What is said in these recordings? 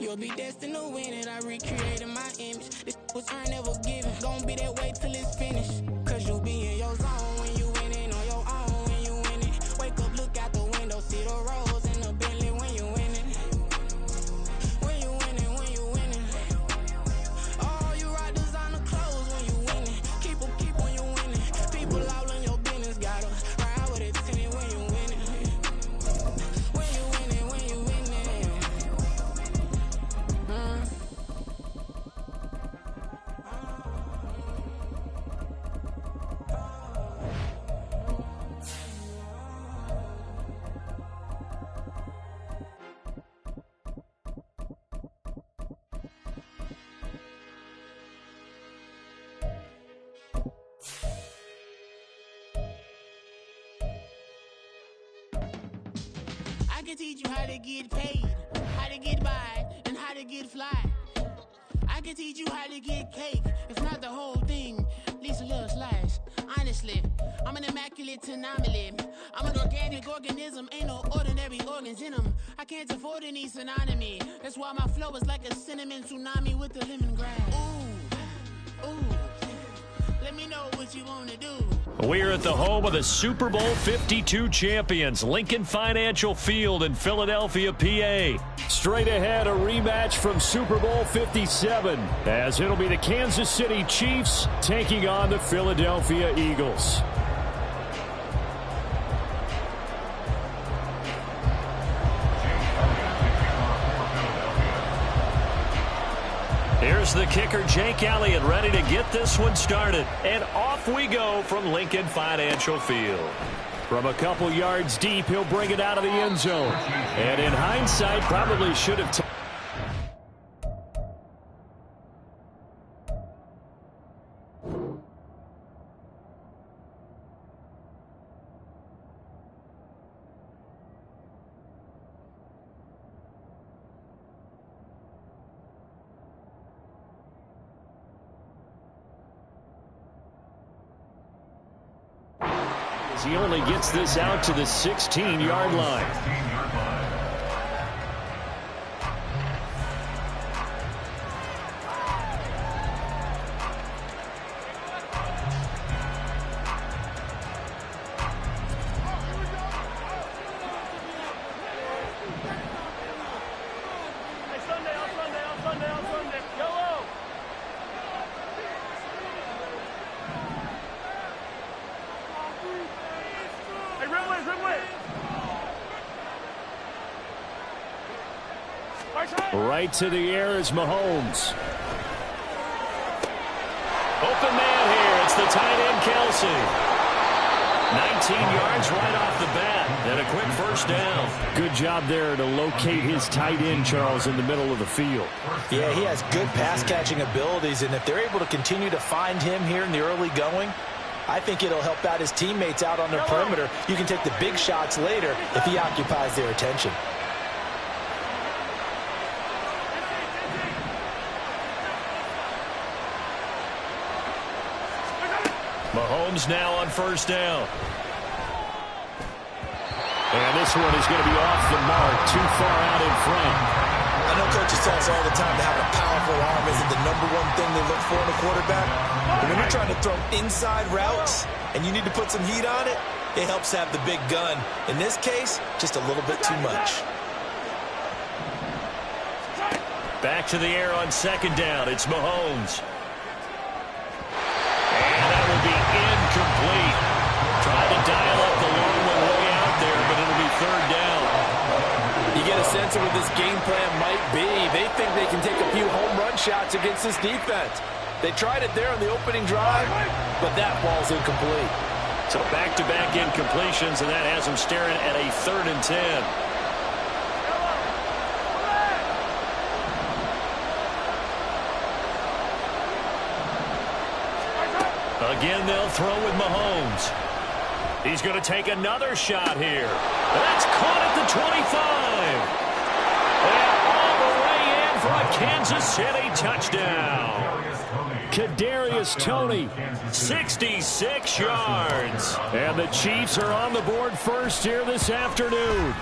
You'll be destined to win it. I recreated my image. This was earned, never given. Gonna be that way till it's finished. Cause you be in your zone when you winning on your own when you winning. Wake up, look out the window, see the rose in the Bentley when you winning. When you winning, when you winning. Oh, you rock designer clothes when you winning. Keep when you winning. People all in your business, gotta ride with it tinted when you winning. When you winning, when you winning. I can teach you how to get paid, how to get by, and how to get fly. I can teach you how to get cake, if not the whole thing, at least a little slice. Honestly, I'm an immaculate anomaly. I'm an organic organism, ain't no ordinary organs in them. I can't afford any synonymy. That's why my flow is like a cinnamon tsunami with the lemongrass. Ooh, ooh. Let me know what you want to do. We're at the home of the Super Bowl 52 champions, Lincoln Financial Field in Philadelphia, PA. Straight ahead, a rematch from Super Bowl 57, as it'll be the Kansas City Chiefs taking on the Philadelphia Eagles. Here's the kicker, Jake Elliott, ready to get this one started. And off we go from Lincoln Financial Field. From a couple yards deep, he'll bring it out of the end zone. And in hindsight, probably should have taken. He only gets this out to the 16-yard line. Right to the air is Mahomes. Open man here. It's the tight end, Kelsey. 19 yards right off the bat. And a quick first down. Good job there to locate his tight end, Charles, in the middle of the field. Yeah, he has good pass-catching abilities, and if they're able to continue to find him here in the early going, I think it'll help out his teammates out on the perimeter. You can take the big shots later if he occupies their attention. Mahomes now on first down. And this one is going to be off the mark, too far out in front. I know coaches tell us all the time that having a powerful arm isn't the #1 thing they look for in a quarterback. But when you're trying to throw inside routes and you need to put some heat on it, it helps have the big gun. In this case, just a little bit too much. Back to the air on second down. It's Mahomes. And that will be incomplete. Tried to dial up the long one way out there, but it'll be third down. You get a sense of what this game plan might be. They think they can take a few home run shots against this defense. They tried it there on the opening drive, but that ball's incomplete. So back-to-back incompletions, and that has them staring at a 3rd and 10. Again, they'll throw with Mahomes. He's going to take another shot here. That's caught at the 25. And all the way in for a Kansas City touchdown. Kadarius Toney, 66 yards. And the Chiefs are on the board first here this afternoon.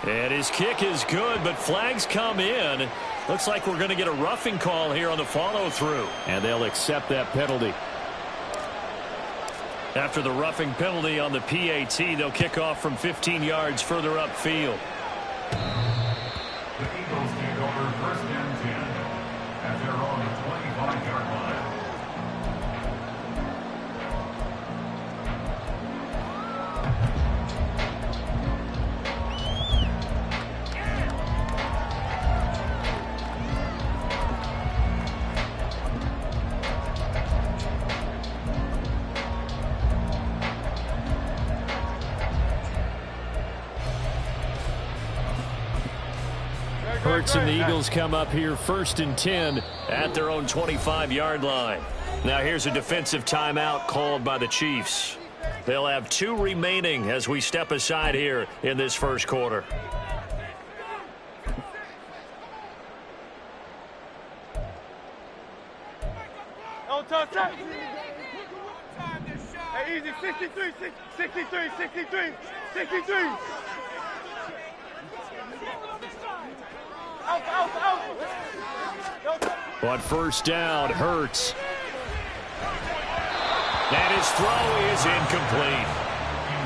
And his kick is good, but flags come in. Looks like we're going to get a roughing call here on the follow-through. And they'll accept that penalty. After the roughing penalty on the PAT, they'll kick off from 15 yards further upfield. The Eagles take over 1st and 10 at their own 25-yard line. Hurts and the Eagles come up here 1st and 10 at their own 25-yard line. Now here's a defensive timeout called by the Chiefs. They'll have 2 remaining as we step aside here in this first quarter. Don't touch that. Hey, easy. 63, 63, 63, 63. On first down, Hurts. And his throw is incomplete.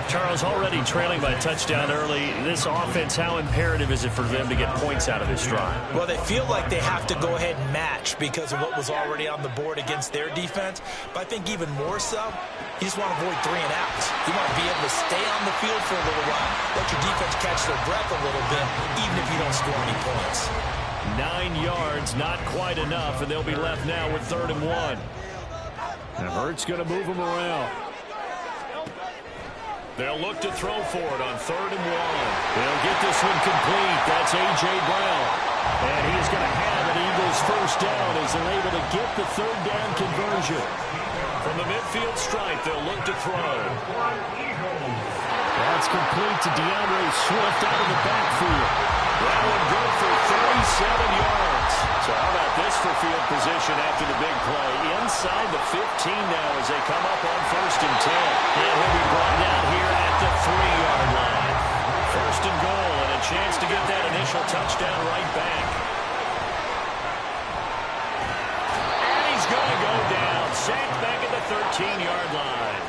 Charles, already trailing by a touchdown early. This offense, how imperative is it for them to get points out of this drive? Well, they feel like they have to go ahead and match because of what was already on the board against their defense. But I think even more so, you just want to avoid 3 and outs. You want to be able to stay on the field for a little while, let your defense catch their breath a little bit, even if you don't score any points. 9 yards, not quite enough, and they'll be left now with 3rd and 1. And Hurts going to move them around. They'll look to throw for it on 3rd and 1. They'll get this one complete. That's A.J. Brown. And he is going to have an Eagles first down as they're able to get the 3rd down conversion. From the midfield stripe, they'll look to throw. That's complete to DeAndre Swift out of the backfield. That would go for 37 yards. So how about this for field position after the big play? Inside the 15 now as they come up on 1st and 10. And he'll be brought down here at the 3-yard line. 1st and goal and a chance to get that initial touchdown right back. And he's going to go down. Sacked back at the 13-yard line.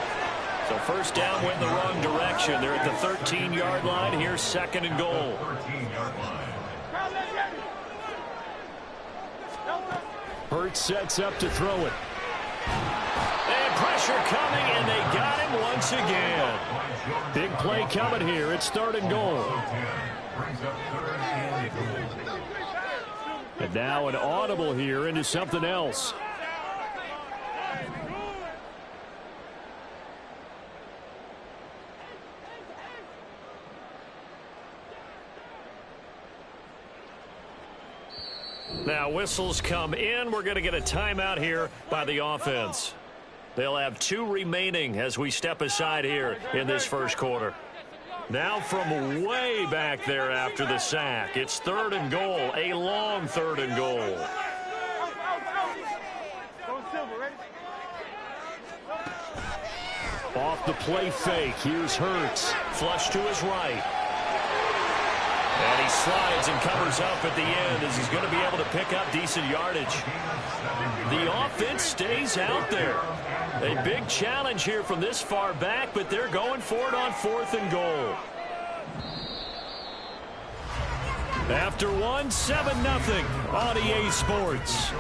So first down went in the wrong direction. They're at the 13-yard line. Here's 2nd and goal. 13-yard line. Hurts sets up to throw it. And pressure coming, and they got him once again. Big play coming here. It's 3rd and goal. And now an audible here into something else. Now whistles come in. We're going to get a timeout here by the offense. They'll have 2 remaining as we step aside here in this first quarter. Now from way back there after the sack, it's 3rd and goal, a long 3rd and goal. Off the play fake, here's Hurts. Flush to his right. And he slides and covers up at the end as he's going to be able to pick up decent yardage. The offense stays out there. A big challenge here from this far back, but they're going for it on 4th and goal. After 1, 7-0 on EA Sports.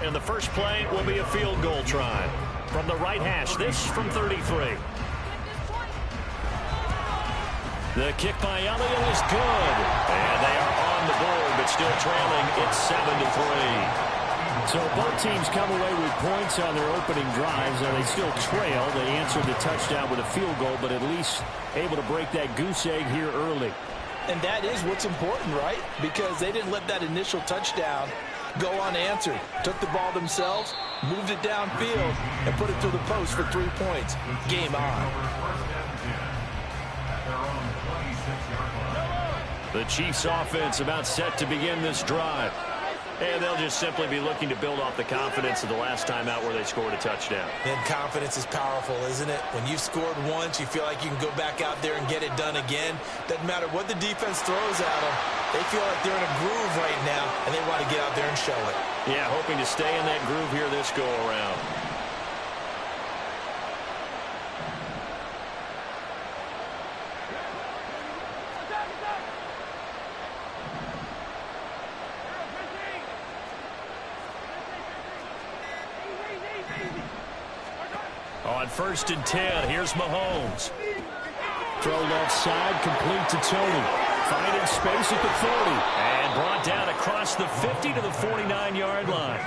And the first play will be a field goal try. From the right hash, this from 33. The kick by Elliott is good. And they are on the board, but still trailing. It's 7-3. So both teams come away with points on their opening drives. Now they still trail. They answered the touchdown with a field goal, but at least able to break that goose egg here early. And that is what's important, right? Because they didn't let that initial touchdown go unanswered. Took the ball themselves, moved it downfield, and put it through the post for 3 points. Game on. The Chiefs offense about set to begin this drive. And they'll just simply be looking to build off the confidence of the last time out where they scored a touchdown. And confidence is powerful, isn't it? When you've scored once, you feel like you can go back out there and get it done again. Doesn't matter what the defense throws at them. They feel like they're in a groove right now, and they want to get out there and show it. Yeah, hoping to stay in that groove here this go-around. On 1st and 10, here's Mahomes. Throw left side, complete to Tony. Finding space at the 40. And brought down across the 50 to the 49-yard line.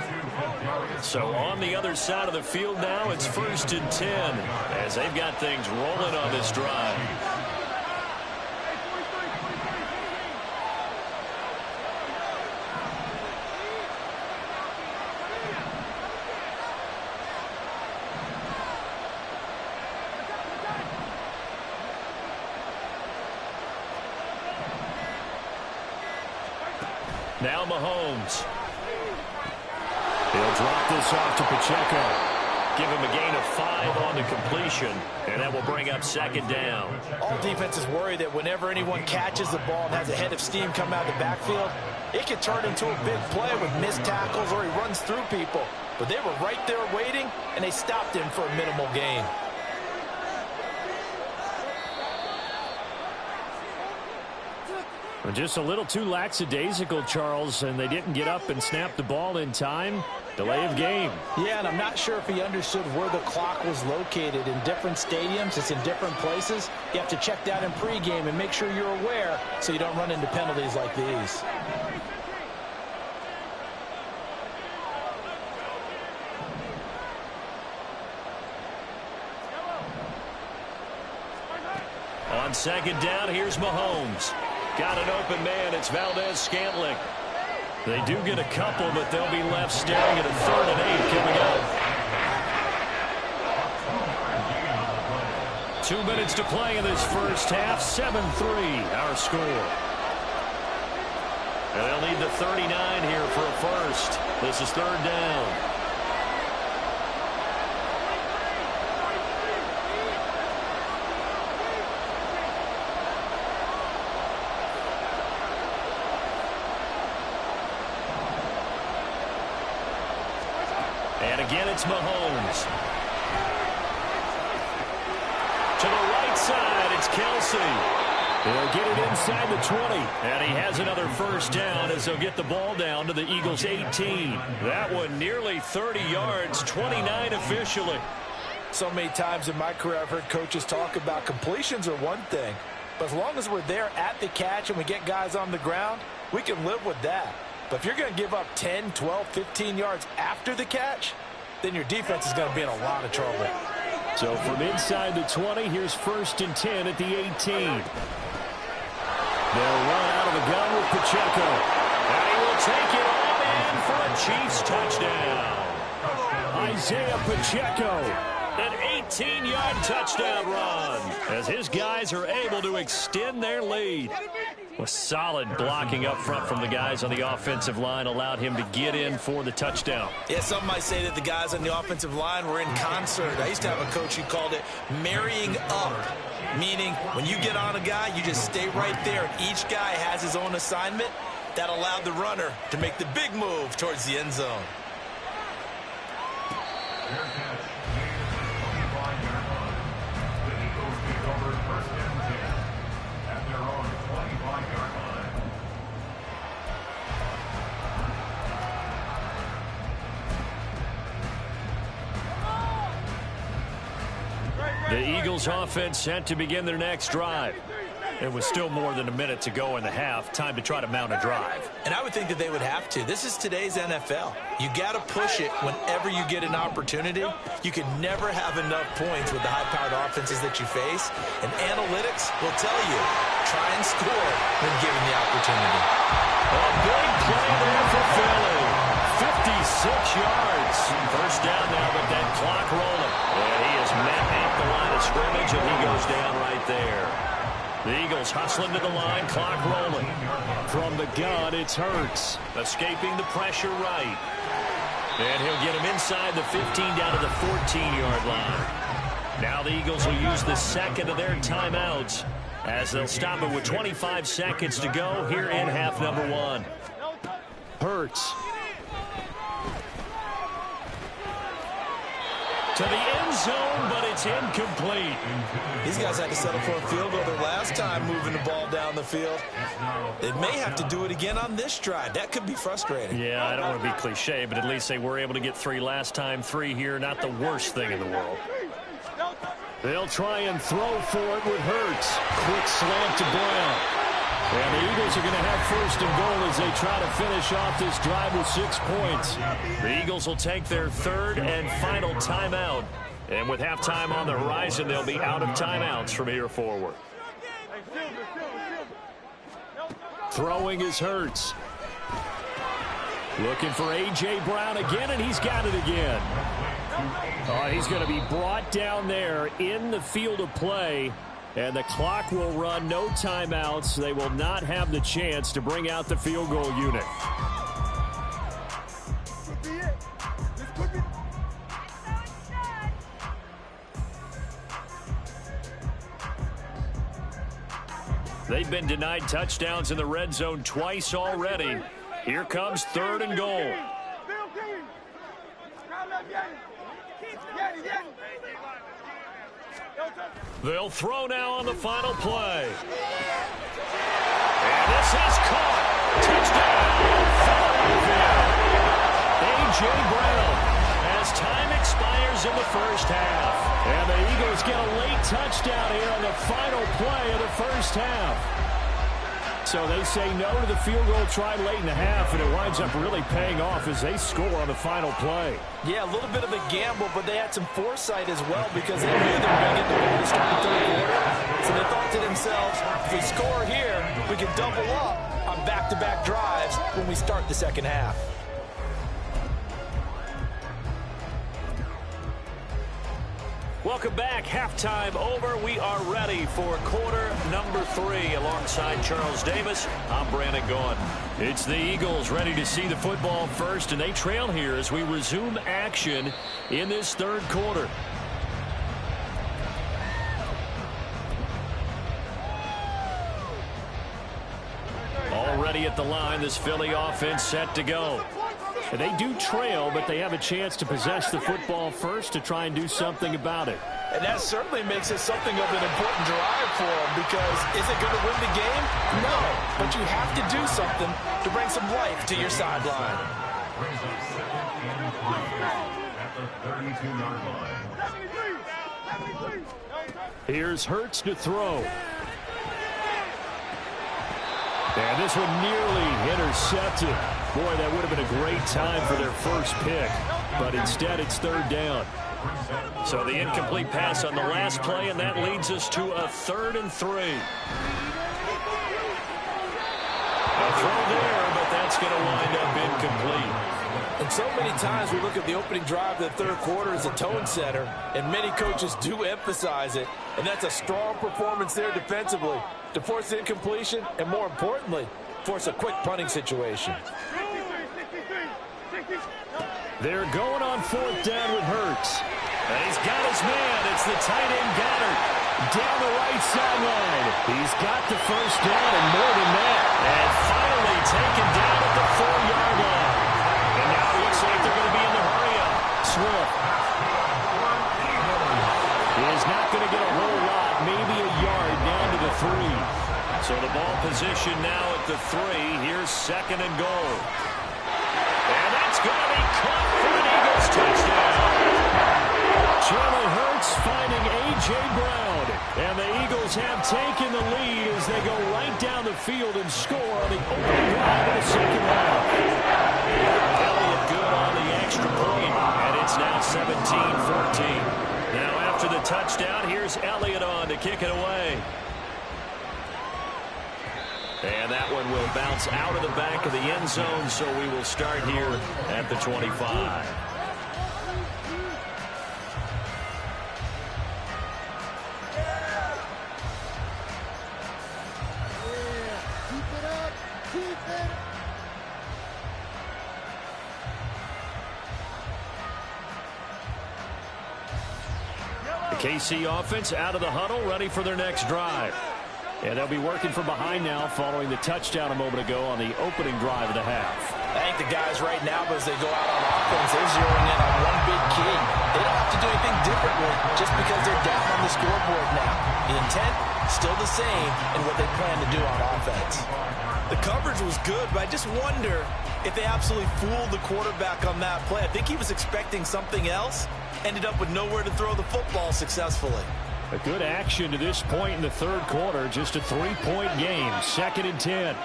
So on the other side of the field now, it's 1st and 10 as they've got things rolling on this drive. Now Mahomes. He'll drop this off to Pacheco. Give him a gain of 5 on the completion, and that will bring up 2nd down. All defenses worry that whenever anyone catches the ball and has a head of steam come out of the backfield, it can turn into a big play with missed tackles or he runs through people. But they were right there waiting, and they stopped him for a minimal gain. Just a little too lackadaisical, Charles, and they didn't get up and snap the ball in time. Delay of game. Yeah, and I'm not sure if he understood where the clock was located. In different stadiums, it's in different places. You have to check that in pregame and make sure you're aware so you don't run into penalties like these. On 2nd down, here's Mahomes. Got an open man. It's Valdez-Scantling. They do get a couple, but they'll be left staring at a 3rd and 8 coming up. 2 minutes to play in this first half. 7-3 our score. And they'll need the 39 here for a first. This is 3rd down. And again, it's Mahomes. To the right side, it's Kelsey. He'll get it inside the 20. And he has another first down as they'll get the ball down to the Eagles' 18. That one nearly 30 yards, 29 officially. So many times in my career, I've heard coaches talk about completions are one thing. But as long as we're there at the catch and we get guys on the ground, we can live with that. But if you're going to give up 10, 12, 15 yards after the catch, then your defense is going to be in a lot of trouble. So from inside the 20, here's 1st and 10 at the 18. They'll run out of the gun with Pacheco. And he will take it all in for a Chiefs touchdown. Isaiah Pacheco, an 18-yard touchdown run as his guys are able to extend their lead. A solid blocking up front from the guys on the offensive line allowed him to get in for the touchdown. Yeah, some might say that the guys on the offensive line were in concert. I used to have a coach who called it marrying up, meaning when you get on a guy, you just stay right there. And each guy has his own assignment. That allowed the runner to make the big move towards the end zone. The Eagles offense set to begin their next drive. It was still more than a minute to go in the half. Time to try to mount a drive. And I would think that they would have to. This is today's NFL. You got to push it whenever you get an opportunity. You can never have enough points with the high-powered offenses that you face. And analytics will tell you, try and score when given the opportunity. A big play there for Philly. 56 yards. First down now, but that clock rolling. And he is met at the line of scrimmage, and he goes down right there. The Eagles hustling to the line, clock rolling. From the gun, it's Hurts. Escaping the pressure right. And he'll get him inside the 15 down to the 14-yard line. Now the Eagles will use the second of their timeouts as they'll stop it with 25 seconds to go here in half number one. Hurts. To the end zone, but it's incomplete. These guys had to settle for a field goal their last time moving the ball down the field. They may have to do it again on this drive. That could be frustrating. Yeah, I don't want to be cliche, but at least they were able to get 3 last time. 3 here, not the worst thing in the world. They'll try and throw for it with Hurts. Quick slant to Brown. And the Eagles are going to have first and goal as they try to finish off this drive with 6 points. The Eagles will take their third and final timeout. And with halftime on the horizon, they'll be out of timeouts from here forward. Throwing is Hurts. Looking for A.J. Brown again, and he's got it again. He's going to be brought down there in the field of play. And the clock will run, no timeouts. They will not have the chance to bring out the field goal unit. They've been denied touchdowns in the red zone twice already. Here comes third and goal. They'll throw now on the final play. And this is caught. Touchdown, Philadelphia. A.J. Brown as time expires in the first half. And the Eagles get a late touchdown here on the final play of the first half. So they say no to the field goal try late in the half, and it winds up really paying off as they score on the final play. Yeah, a little bit of a gamble, but they had some foresight as well because they knew they were going to get the ball to start the third quarter. So they thought to themselves, if we score here, we can double up on back-to-back drives when we start the second half. Welcome back. Halftime over. We are ready for quarter number 3. Alongside Charles Davis, I'm Brandon Gaughan. It's the Eagles ready to see the football first, and they trail here as we resume action in this third quarter. Already at the line, this Philly offense set to go. They do trail, but they have a chance to possess the football first to try and do something about it. And that certainly makes it something of an important drive for them because is it going to win the game? No, but you have to do something to bring some life to your sideline. Brings up second and 3 at the 32-yard line. Here's Hurts to throw. And this one nearly intercepted. Boy, that would have been a great time for their first pick. But instead, it's third down. So the incomplete pass on the last play, and that leads us to a 3rd and 3. A throw there, but that's going to wind up incomplete. And so many times we look at the opening drive of the third quarter as a tone setter, and many coaches do emphasize it. And that's a strong performance there defensively to force the incompletion and, more importantly, force a quick punting situation. They're going on 4th down with Hurts. And he's got his man. It's the tight end Goddard down the right sideline. He's got the first down and more than that. And finally taken down at the 4-yard line. And now it looks like they're going to be in the hurry-up. Swift is not going to get a whole lot, maybe a yard down to the 3. So the ball position now at the 3. Here's 2nd and goal. And that's going to be caught for an Eagles touchdown. Jalen Hurts finding A.J. Brown. And the Eagles have taken the lead as they go right down the field and score on the opening drive of the second half. Elliott good on the extra point, and it's now 17-14. Now after the touchdown, here's Elliott on to kick it away. And that one will bounce out of the back of the end zone, so we will start here at the 25. The KC offense out of the huddle, ready for their next drive. And they'll be working from behind now following the touchdown a moment ago on the opening drive of the half. I think the guys right now, as they go out on offense, they're zeroing in on one big key. They don't have to do anything differently just because they're down on the scoreboard now. The intent, still the same in what they plan to do on offense. The coverage was good, but I just wonder if they absolutely fooled the quarterback on that play. I think he was expecting something else, ended up with nowhere to throw the football successfully. A good action to this point in the third quarter. Just a 3-point game. 2nd and 10.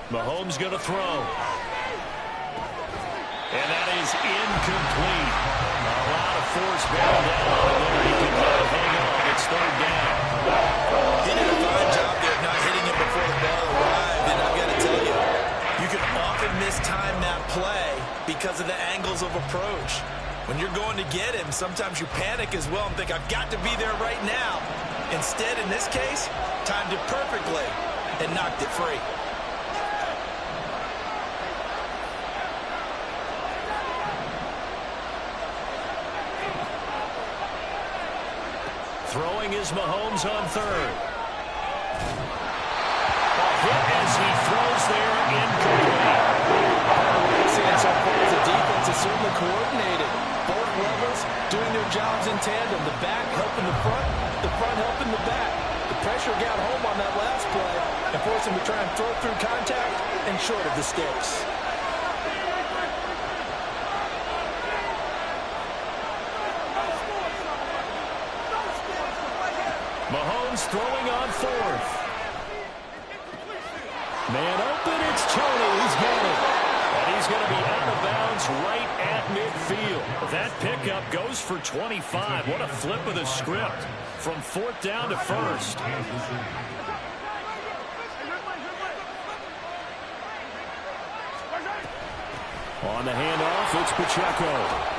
Mahomes going to throw. And that is incomplete. A lot of force bearing down on him there. He can hang on. It's 3rd down. He did a fine job there of not hitting him before the ball arrived. And I've got to tell you, you can often mistime that play because of the angles of approach. When you're going to get him, sometimes you panic as well and think, I've got to be there right now. Instead, in this case, timed it perfectly and knocked it free. Throwing is Mahomes on 3rd. A hit as he throws there, incomplete. Seeing so far as the defense is certainly coordinated. Both levels doing their jobs in tandem. The back helping the front helping the back. The pressure got home on that last play and forced him to try and throw through contact and short of the sticks. Mahomes throwing on 4th. Man open, it's Tony. He's got it. And he's going to be out of bounds right at midfield. That pickup goes for 25. What a flip of the script from 4th down to 1st. On the handoff, it's Pacheco.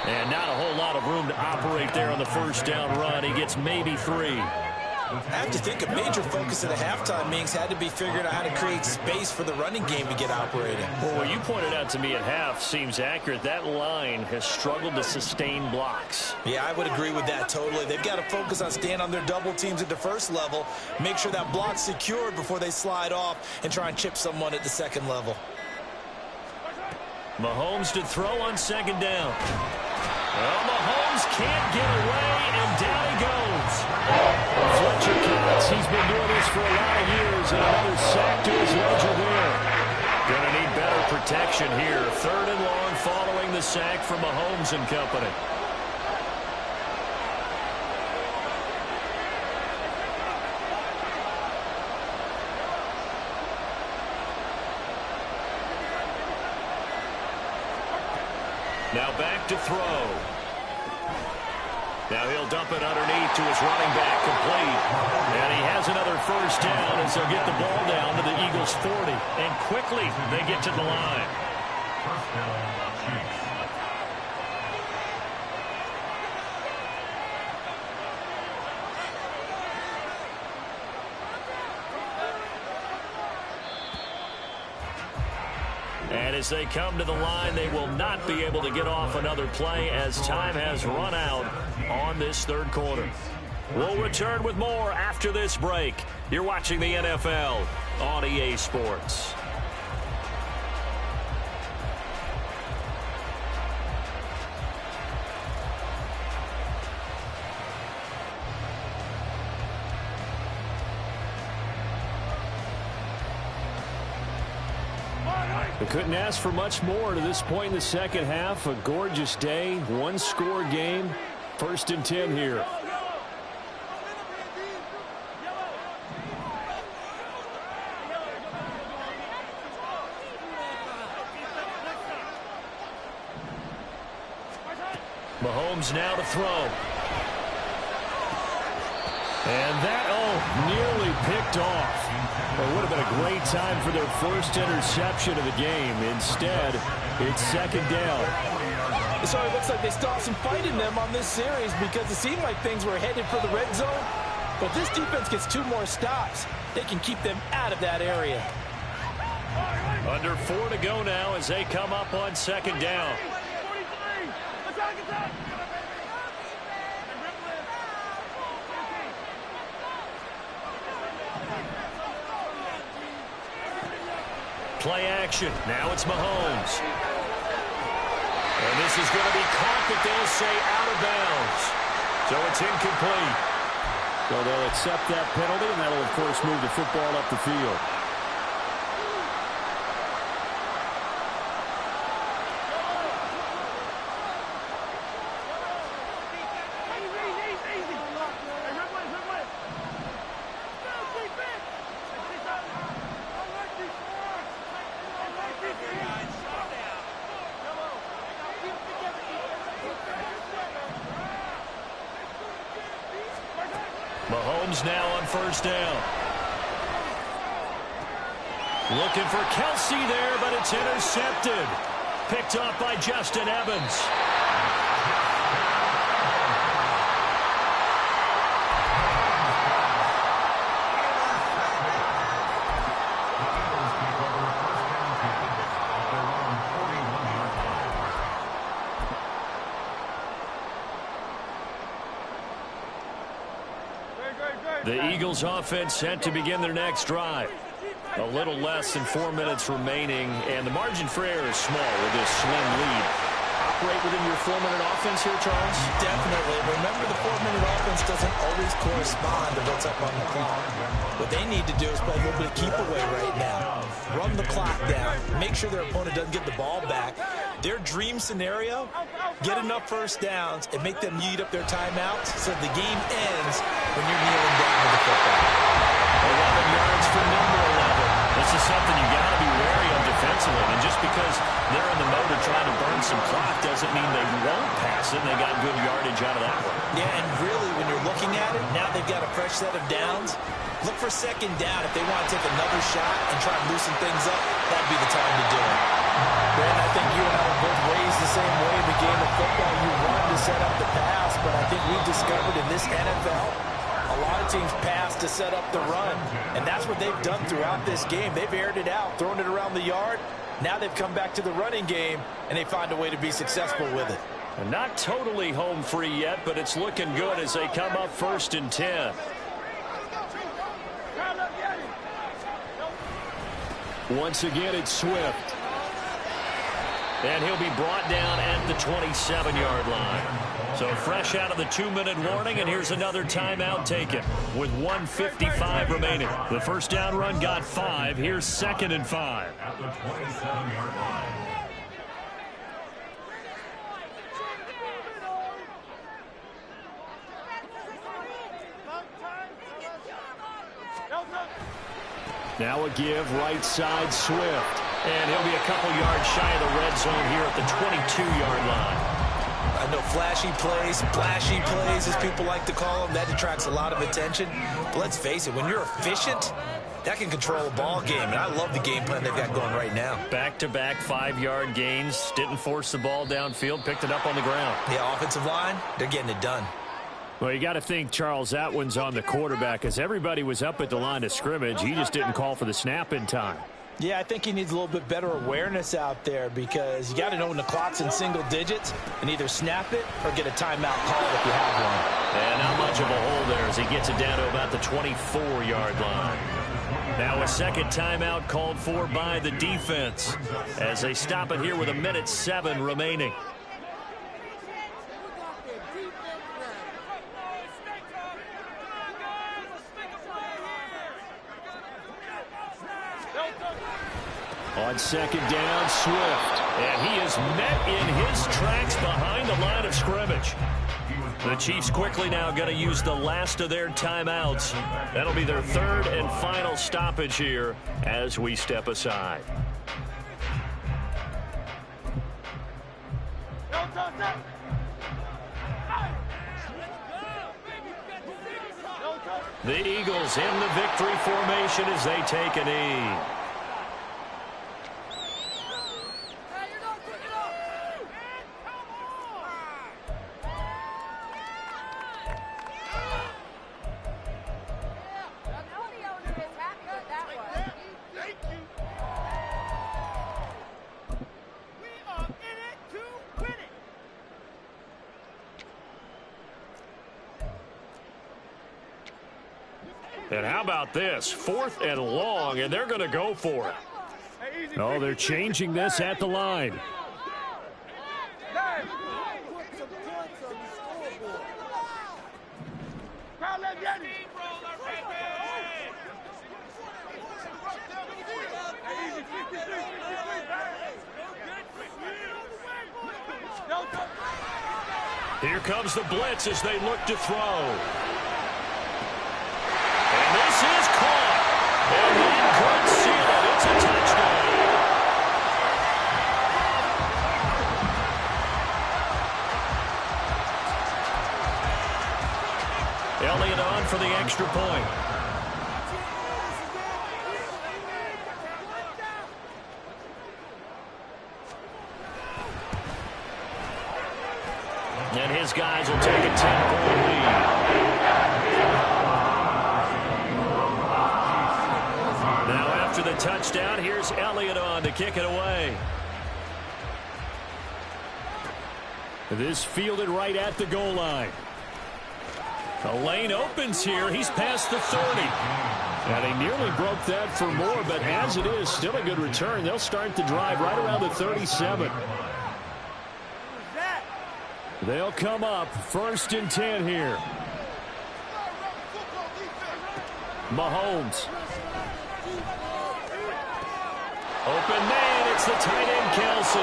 And not a whole lot of room to operate there on the 1st down run. He gets maybe 3. I have to think a major focus of the halftime meetings had to be figuring out how to create space for the running game to get operating. Well, what you pointed out to me at half seems accurate. That line has struggled to sustain blocks. Yeah, I would agree with that totally. They've got to focus on staying on their double teams at the 1st level, make sure that block's secured before they slide off and try and chip someone at the 2nd level. Mahomes to throw on 2nd down. Well, Mahomes can't get away, and down he goes. Fletcher Cox, he's been doing this for a lot of years, and another sack to his ledger there. Going to need better protection here. 3rd and long following the sack from Mahomes and company. Now back to throw. Now he'll dump it underneath to his running back, complete. And he has another 1st down as they'll get the ball down to the Eagles' 40. And quickly they get to the line. 1st down, Chiefs. And as they come to the line, they will not be able to get off another play as time has run out on this 3rd quarter. We'll return with more after this break. You're watching the NFL on EA Sports. They couldn't ask for much more to this point in the 2nd half. A gorgeous day, 1-score game. 1st and 10 here. Mahomes now to throw. And that, nearly picked off. It would have been a great time for their first interception of the game. Instead, it's 2nd down. So it looks like they still have some fight in them on this series because it seemed like things were headed for the red zone. But if this defense gets 2 more stops, they can keep them out of that area. Under 4 to go now as they come up on second down. Play action. Now it's Mahomes. And this is going to be caught, but they'll say out of bounds. So it's incomplete. So they'll accept that penalty, and that'll, of course, move the football up the field. Mahomes now on first down. Looking for Kelsey there, but it's intercepted. Picked off by Justin Evans. The Eagles offense set to begin their next drive. A little less than 4 minutes remaining, and the margin for error is small with this slim lead. Operate within your 4-minute offense here, Charles? Definitely. Remember, the 4-minute offense doesn't always correspond to what's up on the clock. What they need to do is play a little bit of keep away right now. Run the clock down. Make sure their opponent doesn't get the ball back. Their dream scenario, get enough first downs and make them eat up their timeouts so the game ends when you're kneeling down with the football. 11 yards for number 11. This is something you got to be wary of defensively. And just because they're in the mode of trying to burn some clock doesn't mean they won't pass it. They got good yardage out of that one. Yeah, and really, when you're looking at it, now they've got a fresh set of downs. Look for second down. If they want to take another shot and try and loosen things up, that'd be the time to do it. Brandon, I think you and I were both raised the same way in the game of football. You run to set up the pass, but I think we've discovered in this NFL, a lot of teams pass to set up the run, and that's what they've done throughout this game. They've aired it out, thrown it around the yard. Now they've come back to the running game, and they find a way to be successful with it. And not totally home free yet, but it's looking good as they come up 1st and 10. Once again, it's Swift. And he'll be brought down at the 27-yard line. So fresh out of the 2-minute warning, and here's another timeout taken with 1:55 remaining. The first down run got 5. Here's 2nd and 5. At the 27-yard line. Now a give, right side, Swift. And he'll be a couple yards shy of the red zone here at the 22-yard line. I know flashy plays, splashy plays, as people like to call them, that attracts a lot of attention. But let's face it, when you're efficient, that can control a ball game. And I love the game plan they've got going right now. Back-to-back 5-yard gains. Didn't force the ball downfield. Picked it up on the ground. The offensive line, they're getting it done. Well, you got to think, Charles, that one's on the quarterback as everybody was up at the line of scrimmage. He just didn't call for the snap in time. Yeah, I think he needs a little bit better awareness out there because you got to know when the clock's in single digits and either snap it or get a timeout call if you have one. And not much of a hole there as he gets it down to about the 24-yard line. Now a second timeout called for by the defense as they stop it here with 1:07 remaining. On second down, Swift. And he is met in his tracks behind the line of scrimmage. The Chiefs quickly now going to use the last of their timeouts. That'll be their 3rd and final stoppage here as we step aside. The Eagles in the victory formation as they take a knee. And how about this? 4th and long, and they're going to go for it. Oh, they're changing this at the line. Here comes the blitz as they look to throw. And this is caught. And that could seal it. It's a touchdown. Elliott on for the extra point. And his guys will take a 10-point lead. Now after the touchdown, here's Elliott on to kick it away. This fielded right at the goal line. The lane opens here. He's past the 30. And they nearly broke that for more, but as it is, still a good return. They'll start the drive right around the 37. They'll come up 1st and 10 here. Mahomes. Open man, it's the tight end Kelsey.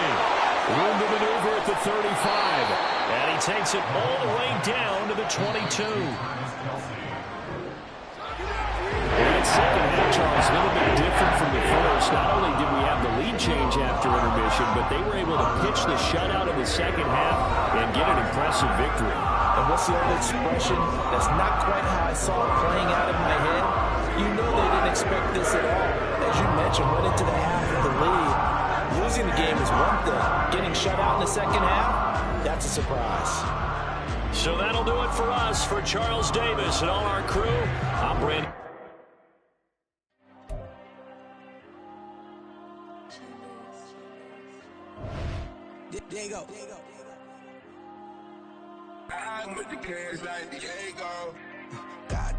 Room to maneuver at the 35. And he takes it all the way down to the 22. That second half, Charles, a little bit different from the first. Not only did we have the lead change after intermission, but they were able to pitch the shutout in the second half and get an impressive victory. And what's the old expression? That's not quite how I saw it playing out in my head. You know they didn't expect this at all. As you mentioned, went into the half of the lead. Losing the game is one thing. Getting shut out in the second half, that's a surprise. So that'll do it for us. For Charles Davis and all our crew, I'm Brandon. There you go. I'm with the cash like Diego. God.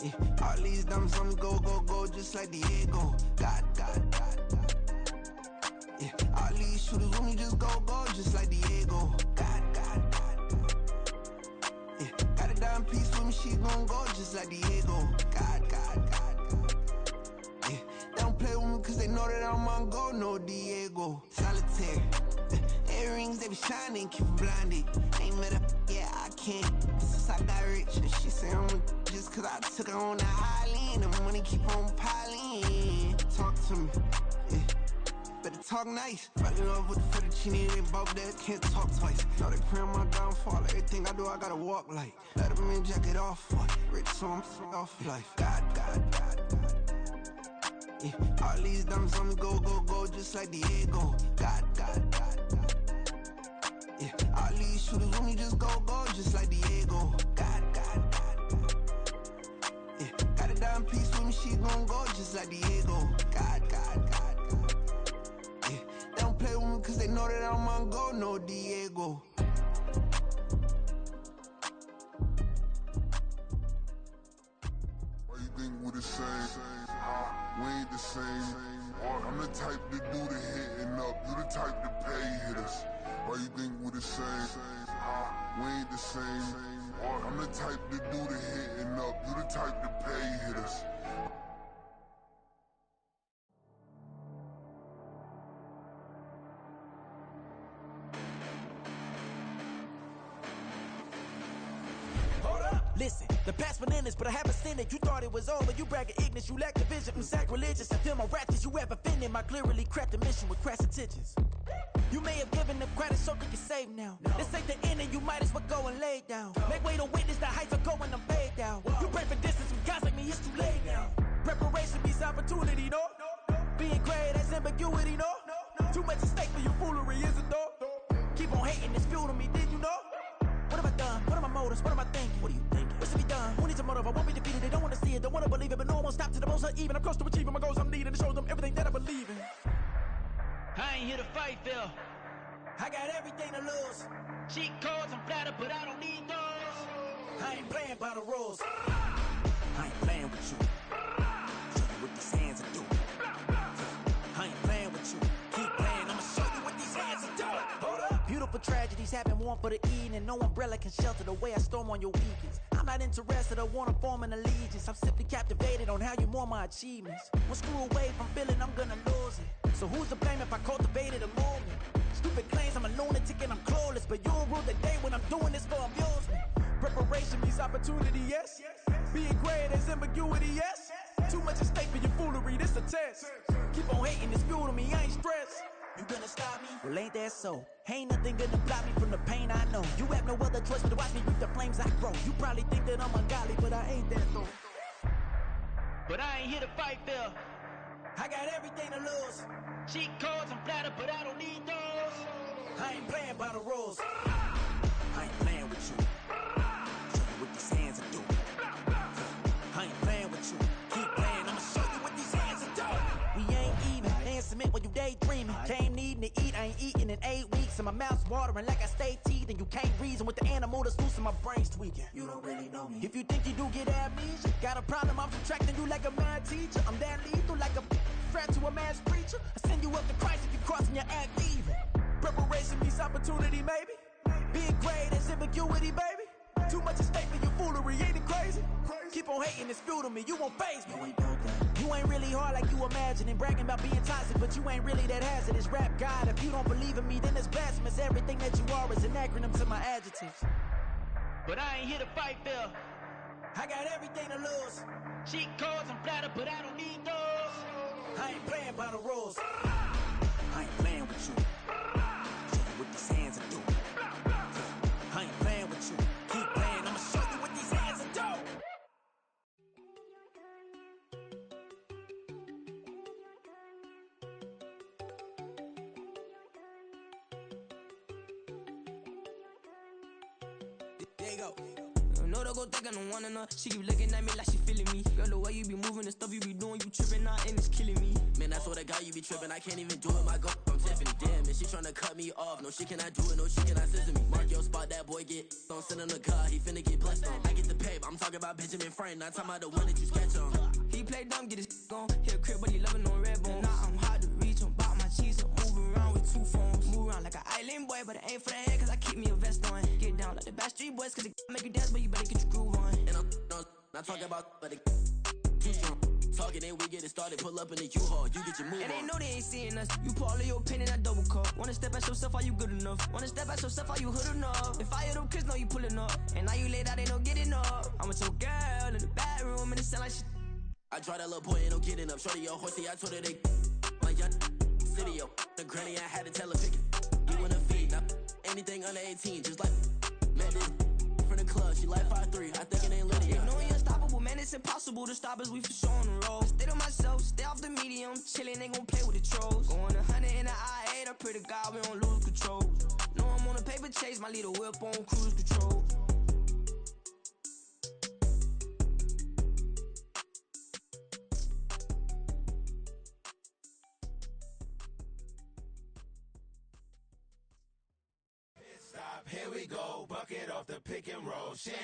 Yeah, all these dumps on me go, just like Diego. God. Yeah, all these shooters on me just go, just like Diego. God. Yeah, got a dime piece with me, she gon' go just like Diego. God. Yeah, they don't play with me cause they know that I'm on go, no Diego. Solitaire. Earrings, they be shining, keep blinded. Ain't met up, yeah, I can't. Since I got rich, and she say I'm just cause I took her on the island. The money keep on piling. Talk to me, yeah. Better talk nice. Fell in love with the fettuccine, they both that can't talk twice. Now they pray on my downfall. Everything I do, I gotta walk like. Let them in, jacket off. Rich, so I'm off life. God. Yeah, all these dumps on me go, just like Diego. God. Yeah, all these shooters on me just go, just like Diego. God. Yeah, got a dime piece with me, she gon' go just like Diego. God. Yeah, they don't play with me cause they know that I'm on go, no Diego. Why you think we the same? We ain't the same. I'm the type to do the hitting up. You the type to pay hitters. Why you think we the same? We ain't the same. I'm the type to do the hitting up. You the type to pay hitters. Listen, the past bananas, but I haven't seen it. You thought it was over, you bragging ignorance, you lack the vision from sacrilegious. I feel my raptors, you have offended my clearly crafted mission with crass intentions. You may have given them credit so they can save now. This ain't the end and you might as well go and lay down. Make way to witness the heights are going to fade down. You pray for distance from guys like me, it's too late now. Preparation beats opportunity, no? Being great has ambiguity, no? Too much at stake for your foolery, is it though? Keep on hating, it's fuel to me, did you know? What have I done? What are my motives? What am I thinking? What are you thinking? What's to be done? Who needs a motive? I won't be defeated. They don't want to see it, don't want to believe it, but no one won't stop to the most uneven. I'm close to achieving my goals. I'm needing to show them everything that I believe in. I ain't here to fight, Phil. I got everything to lose. Cheat codes, I'm flattered, but I don't need those. I ain't ain't playing by the rules. I ain't playing with you. Show you what these hands are doing. I ain't playing with you. Keep playing, I'ma show you what these hands are doing. Hold up. Beautiful tragedies happen, one for the evening. No umbrella can shelter the way I storm on your weekends. I'm not interested, I wanna form an allegiance. I'm simply captivated on how you mourn my achievements. One screw away from feeling I'm gonna lose it. So who's to blame if I cultivated a movement? Stupid claims I'm a lunatic and I'm clueless, but you'll rule the day when I'm doing this for amusement. Preparation means opportunity, yes. Being great is ambiguity, yes. Too much at stake for your foolery, this a test. Keep on hating, it's fuel to me, I ain't stressed. You gonna stop me? Well, ain't that so? Ain't nothing gonna block me from the pain I know. You have no other choice but to watch me reap the flames I grow. You probably think that I'm ungodly, but I ain't that though. But I ain't here to fight, Phil. I got everything to lose. Cheat codes and flatter, but I don't need those. I ain't playing by the rules. I ain't playing with you. Show you what these hands are doing. I ain't playing with you. Keep playing, I'ma show you what these hands are doing. We ain't even. They ain't submit when you daydreaming. Came needing to eat, I ain't eating in 8 weeks. And my mouth's watering like I stay teething. You can't reason with the animal that's loose and my brain's tweaking. You don't really know me. If you think you do get amnesia, got a problem, I'm subtracting you like a mad teacher. I'm that lethal like a threat to a mass preacher. I send you up to Christ if you crossing your act evil. Preparation means opportunity, maybe. Being great is ambiguity, baby. Too much at stake for your foolery, ain't it crazy? Keep on hating, it's fuel to me, you won't faze me. You ain't really hard like you imagining. Bragging about being toxic, but you ain't really that hazardous. Rap God, if you don't believe in me, then it's blasphemous. Everything that you are is an acronym to my adjectives. But I ain't here to fight, Phil. I got everything to lose. Cheat codes and flatter, but I don't need those. I ain't playing by the rules. I ain't playing with you. Show you what these hands are doing. I ain't playing with you. Keep playing, I'ma show you what these hands are doing. There you go. No, they go think I don't wanna know. She keep looking at me like she feeling me. Girl, the way you be moving, the stuff you be doing, you tripping out and it's killing me. Man, that's what I got, you be tripping. I can't even do it, my girl from Tiffany. Damn, and she tryna cut me off. No, she cannot do it, no, she cannot scissor me. Mark your spot, that boy get don't send him the car, he finna get blessed on. I get the pay, but I'm talking about Benjamin Franklin, not talking about the one that you sketch on. He play dumb, get his gone. Hit a crib, but he loving on red bone. Now I'm hard to reach, I'm bout my cheese, I'm moving around with 2 phones. Move around like an island boy, but it ain't for the head, cause I keep me a vest on. Get down like the Backstreet Boys, cause it make you dance, but you better get your groove on. And I'm not talking about, but it too strong. Talking, then we get it started, pull up in the U-Haul, you get your move and on. they know they ain't seeing us. You pull all of your pen in that double cup. Wanna step at yourself, are you good enough? Wanna step at yourself, are you hood enough? If I hear them kids, know you pulling up. And now you laid out, they don't get enough. I'm with your girl in the bedroom, and it sound like shit. I draw that little boy, ain't no getting up. Shorty, yo, horsey, I told her they like young city, yo. The granny, I had to tell her pick it. You wanna feed, now anything under 18, just like Madden. From the club, she like 5'3", I think it ain't Lydia. You know we unstoppable, man, it's impossible to stop us, we for sure on the road. Stay to myself, stay off the medium, chillin', ain't gon' play with the trolls. Going 100 in the I-8, I pray to God we don't lose control. Know I'm on a paper chase, my little whip on cruise control. Here we go, bucket off the pick and roll. Shit,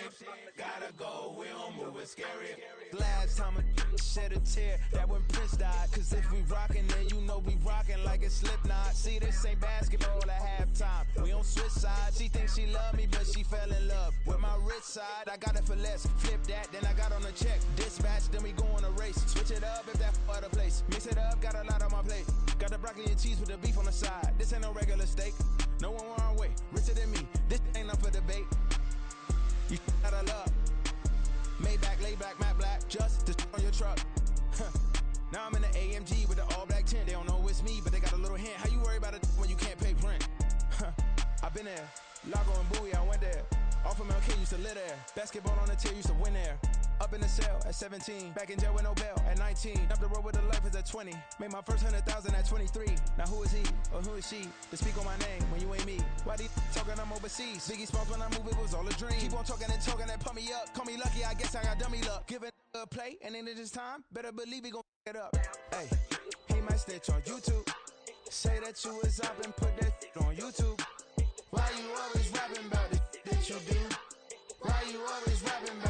gotta go, we don't move it scary. Last time a shed a tear, that when Prince died. Cause if we rockin', then you know we rockin' like it's Slipknot. See, this ain't basketball at halftime. We don't switch sides. She thinks she love me, but she fell in love with my rich side. I got it for less. Flip that, then I got on a check. Dispatch, then we go on a race. Switch it up if that other place. Mix it up, got a lot on my plate. Got the broccoli and cheese with the beef on the side. This ain't no regular steak. No one wrong way, richer than me. This ain't up for debate. You out of luck. Maybach, laid back, matte black, just to on your truck. Now I'm in the AMG with the all black tint. They don't know it's me, but they got a little hint. How you worry about it when you can't pay rent? I've been there. Lago and Bowie, I went there. Off of MLK, used to live there. Basketball on the tier, used to win there. Up in the cell at 17. Back in jail with no bail at 19. Up the road with the life is at 20. Made my first 100,000 at 23. Now who is he or who is she to speak on my name when you ain't me? Why these talking I'm overseas? Biggie Smalls when I move, it was all a dream. Keep on talking and pump me up. Call me lucky, I guess I got dummy luck. Give it a play and then this time, better believe we gon' it up. Hey, he might snitch on YouTube. Say that you was up and put that on YouTube. Why you always rapping about the that you do? Why you always rapping about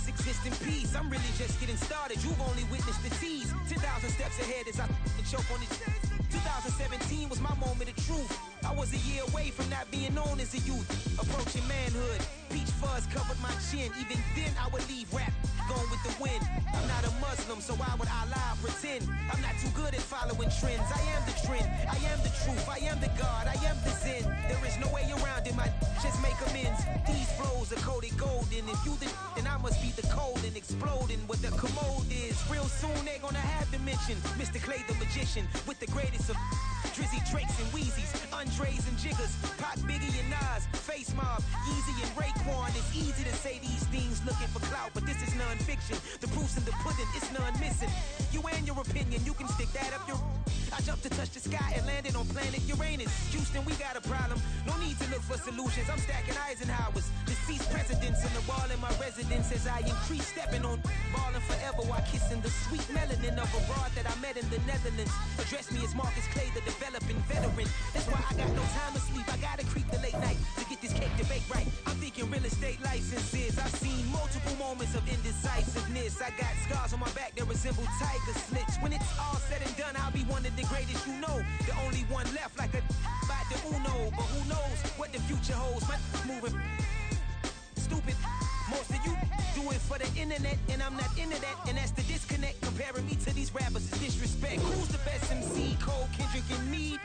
exist in peace. I'm really just getting started. You've only witnessed the tease. 10,000 steps ahead as I choke on it. 2017 was my moment of truth. I was a year away from not being known as a youth. Approaching manhood, peach fuzz covered my chin. Even then I would leave rap going with the wind. I'm not a Muslim, so why would I lie or pretend? I'm not too good at following trends. I am the trend, I am the truth, I am the God, I am the Zen. There is no way around it, my just make amends. These flows are coated golden. If you the then I must be the cold and exploding what the commode is. Real soon they gonna have to mention Mr. Clay the magician with the greatest of Drizzy, Drakes, and Wheezies, Andres and Jiggers, Pac, Biggie, and Nas, Face Mob, Yeezy, and Raekwon. It's easy to say these things looking for clout, but this is non-fiction. The proof's in the pudding, it's none missing. You and your opinion, you can stick that up your... I jumped to touch the sky and landed on planet Uranus. Houston, we got a problem. No need to look for solutions. I'm stacking Eisenhowers. Deceased presidents on the wall in my residence as I increase stepping on ballin' forever while kissing the sweet melanin of a broad that I met in the Netherlands. Address me as Marcus Clay, the developing veteran. That's why I got no time to sleep. I gotta creep the late night to get this cake to bake right. I'm thinking real estate licenses. I've seen multiple moments of indecisiveness. I got scars on my back that resemble tiger slits. When it's all said and done, I'll be one of the greatest you know. The only one left like a by the Uno. But who knows what the future holds? My moving stupid. Most of you do it for the internet, and I'm not into that. And that's the disconnect. Comparing me to these rappers is disrespect. Who's the best MC? Cole, Kendrick, and me?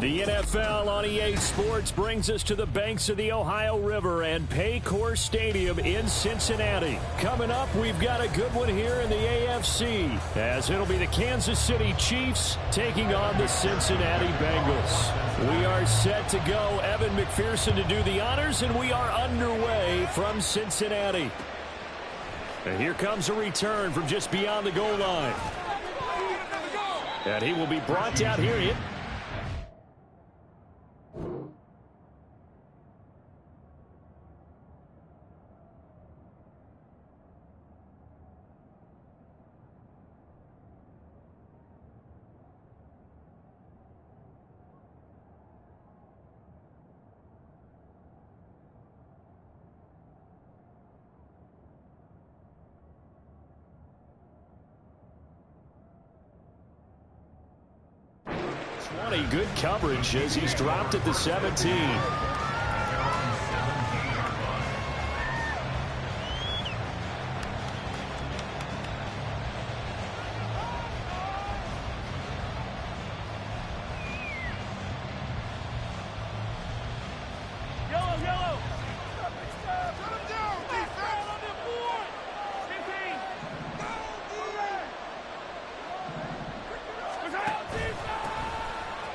The NFL on EA Sports brings us to the banks of the Ohio River and Paycor Stadium in Cincinnati. Coming up, we've got a good one here in the AFC, as it'll be the Kansas City Chiefs taking on the Cincinnati Bengals. We are set to go. Evan McPherson to do the honors, and we are underway from Cincinnati. And here comes a return from just beyond the goal line. And he will be brought down here. Good coverage as he's dropped at the 17.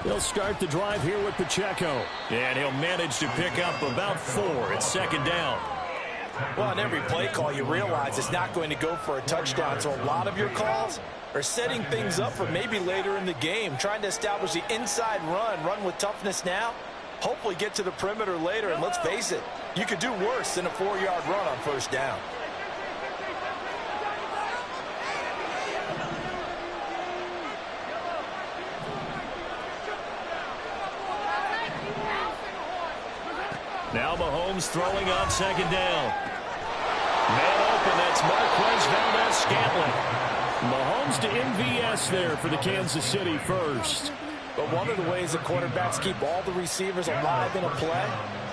He'll start the drive here with Pacheco, and he'll manage to pick up about 4 at second down. Well, in every play call, you realize it's not going to go for a touchdown, so a lot of your calls are setting things up for maybe later in the game, trying to establish the inside run with toughness now, hopefully get to the perimeter later, and let's face it, you could do worse than a 4-yard run on first down. Now Mahomes throwing on second down. Man open, that's Marquez Valdez-Scantling. Mahomes to MVS there for the Kansas City first. But one of the ways that quarterbacks keep all the receivers alive in a play,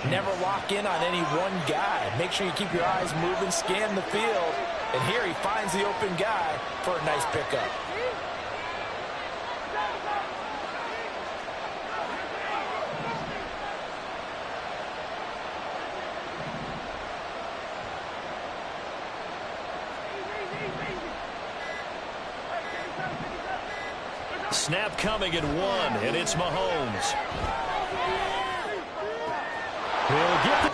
never lock in on any one guy. Make sure you keep your eyes moving, scan the field. And here he finds the open guy for a nice pickup. Snap coming at 1, and it's Mahomes. He'll get it.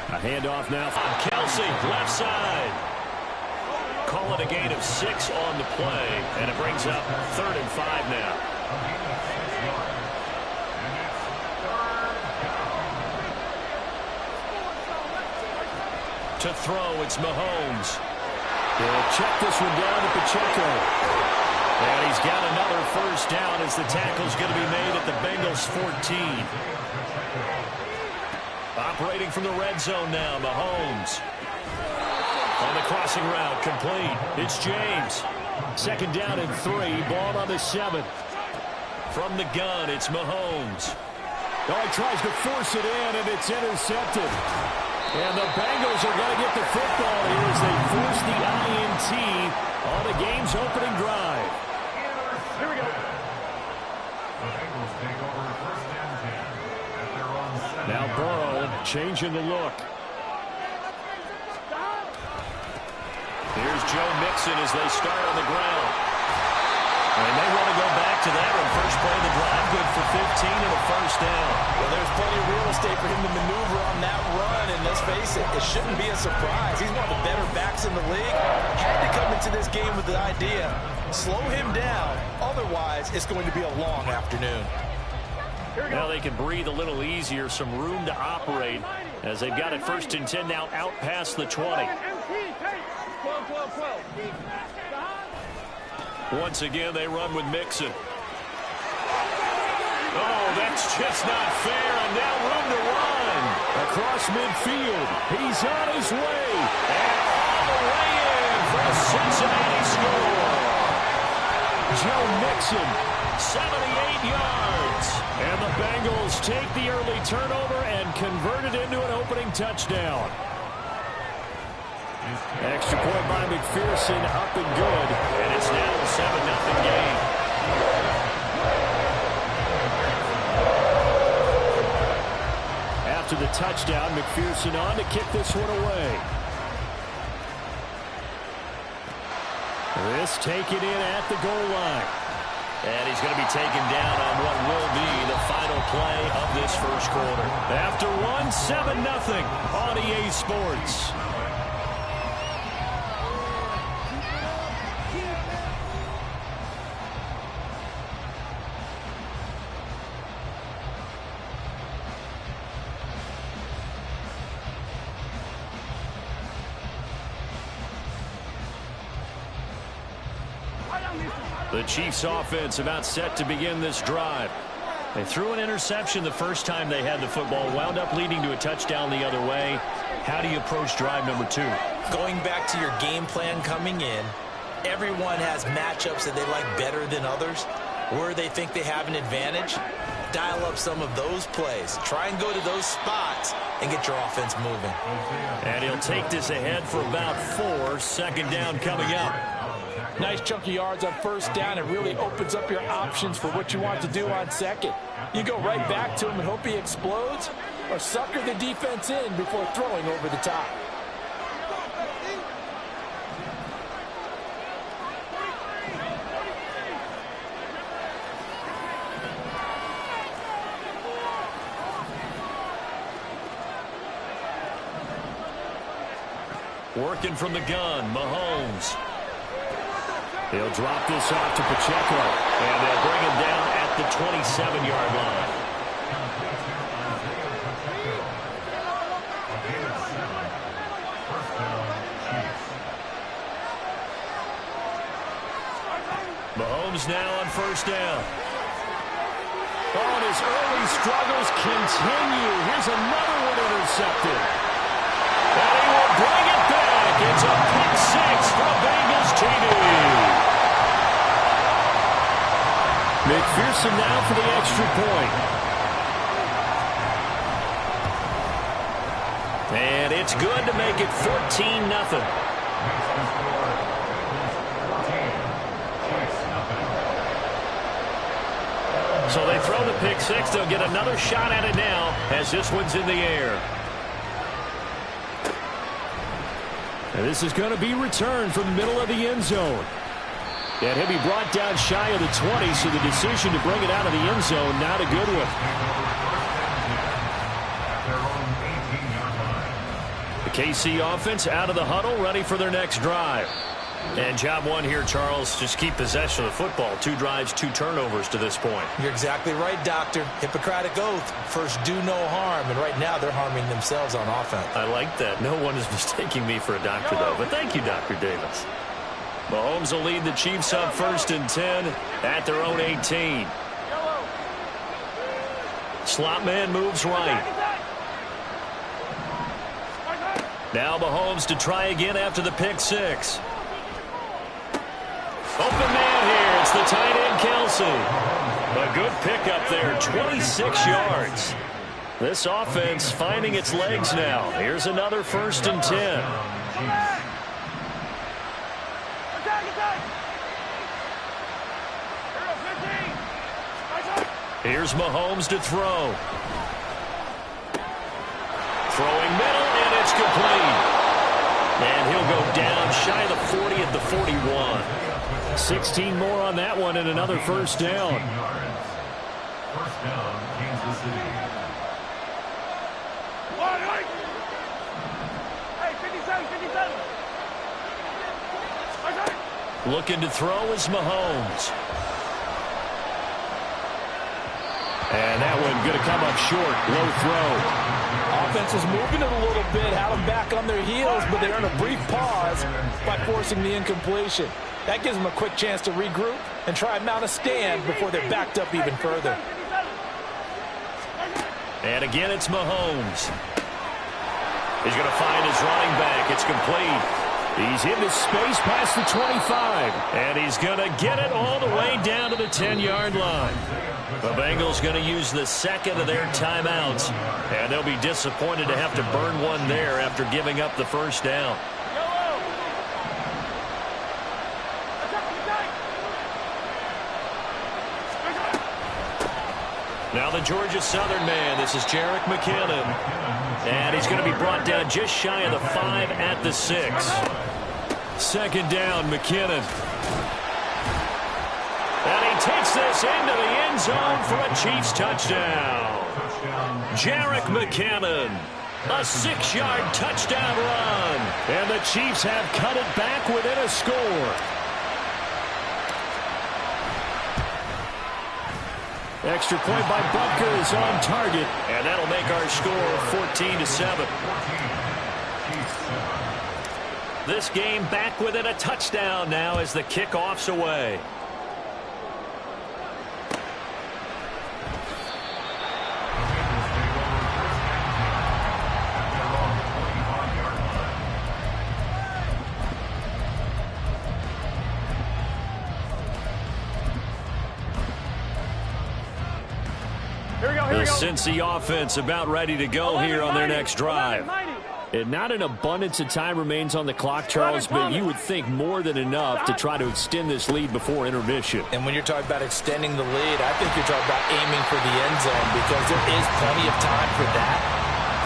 A handoff now from Kelsey, left side. Call it a gain of 6 on the play, and it brings up 3rd and 5 now. To throw, it's Mahomes. He'll check this one down to Pacheco. And he's got another first down as the tackle's going to be made at the Bengals 14. Operating from the red zone now, Mahomes. On the crossing route, complete. It's James. Second down and 3. Ball on the 7th. From the gun, it's Mahomes. Oh, he tries to force it in, and it's intercepted. And the Bengals are going to get the football here as they force the INT on the game's opening drive. Here we go. The Bengals take over 1st and 10 at their own 7. Now Burrow changing the look. Here's Joe Mixon as they start on the ground. And they want to go back to that one. First play of the drive, good for 15 and a first down. Well, there's plenty of real estate for him to maneuver on that run, and let's face it, it shouldn't be a surprise. He's one of the better backs in the league. Had to come into this game with the idea, slow him down, otherwise it's going to be a long afternoon. Now they can breathe a little easier, some room to operate as they've got it 1st and 10 now out past the 20. Once again, they run with Mixon. Oh, that's just not fair, and now room to run. Across midfield, he's on his way. And all the way in for a Cincinnati score. Joe Mixon, 78 yards. And the Bengals take the early turnover and convert it into an opening touchdown. Extra point by McPherson, up and good. And it's now a 7-0 game. After the touchdown, McPherson on to kick this one away. This taken in at the goal line. And he's going to be taken down on what will be the final play of this first quarter. After one, 7-0 on EA Sports. The Chiefs offense about set to begin this drive. They threw an interception the first time they had the football, wound up leading to a touchdown the other way. How do you approach drive number 2? Going back to your game plan coming in, everyone has matchups that they like better than others. Where they think they have an advantage, dial up some of those plays. Try and go to those spots and get your offense moving. And he'll take this ahead for about 4. Second down coming up. Nice chunk of yards on first down. It really opens up your options for what you want to do on second. You go right back to him and hope he explodes, or sucker the defense in before throwing over the top. Working from the gun, Mahomes. He'll drop this off to Pacheco, and they'll bring him down at the 27-yard line. Mahomes now on first down. Oh, and his early struggles continue. Here's another one intercepted. And he will bring it back. It's a pick six for a Bengals TD. McPherson now for the extra point. And it's good to make it 14-0. So they throw the pick six. They'll get another shot at it now as this one's in the air. And this is going to be returned from the middle of the end zone. And he'll be brought down shy of the 20, so the decision to bring it out of the end zone, not a good one. The KC offense out of the huddle, ready for their next drive. And job one here, Charles, just keep possession of the football. 2 drives, 2 turnovers to this point. You're exactly right, Doctor. Hippocratic oath. First, do no harm. And right now, they're harming themselves on offense. I like that. No one is mistaking me for a doctor, though. But thank you, Dr. Davis. Mahomes will lead the Chiefs up 1st and 10 at their own 18. Slot man moves right. Now Mahomes to try again after the pick six. Open man here. It's the tight end, Kelsey. A good pickup there, 26 yards. This offense finding its legs now. Here's another 1st and 10. Here's Mahomes to throw. Throwing middle, and it's complete. And he'll go down shy of the 40 at the 41. 16 more on that one and another 1st down. First down, Kansas City. Hey, 57, 57. Looking to throw is Mahomes. And that one going to come up short. Low throw. Offense is moving it a little bit, had them back on their heels, but they're in a brief pause by forcing the incompletion. That gives them a quick chance to regroup and try and mount a stand before they're backed up even further. And again, it's Mahomes. He's going to find his running back. It's complete. He's into space past the 25. And he's going to get it all the way down to the 10-yard line. The Bengals going to use the second of their timeouts. And they'll be disappointed to have to burn one there after giving up the 1st down. Now the Georgia Southern man. This is Jerick McKinnon. And he's going to be brought down just shy of the 5 at the 6. 2nd down, McKinnon. And he takes this into the end zone for a Chiefs touchdown. Jerick McKinnon. A 6-yard touchdown run. And the Chiefs have cut it back within a score. Extra point by Butker is on target. And that'll make our score 14-7. This game back within a touchdown now as the kickoff's away. The Cincy offense about ready to go here on their next drive. And not an abundance of time remains on the clock, Charles, but you would think more than enough to try to extend this lead before intermission. And when you're talking about extending the lead, I think you're talking about aiming for the end zone because there is plenty of time for that.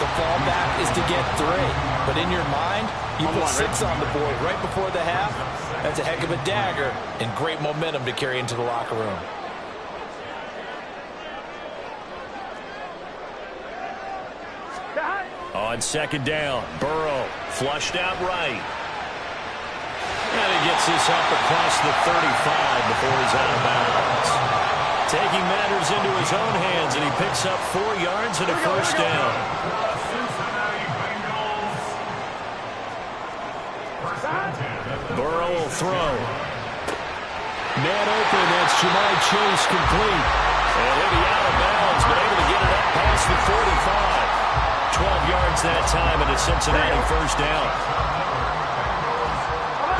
The fallback is to get 3. But in your mind, you put 6 on the board right before the half. That's a heck of a dagger and great momentum to carry into the locker room. On 2nd down, Burrow flushed out right. And he gets this up across the 35 before he's out of bounds. Taking matters into his own hands, and he picks up 4 yards and a first down. Burrow will throw. Man open, that's Jamar Chase complete. And he'll be out of bounds, but able to get it up past the 45. 12 yards that time, and a Cincinnati first down.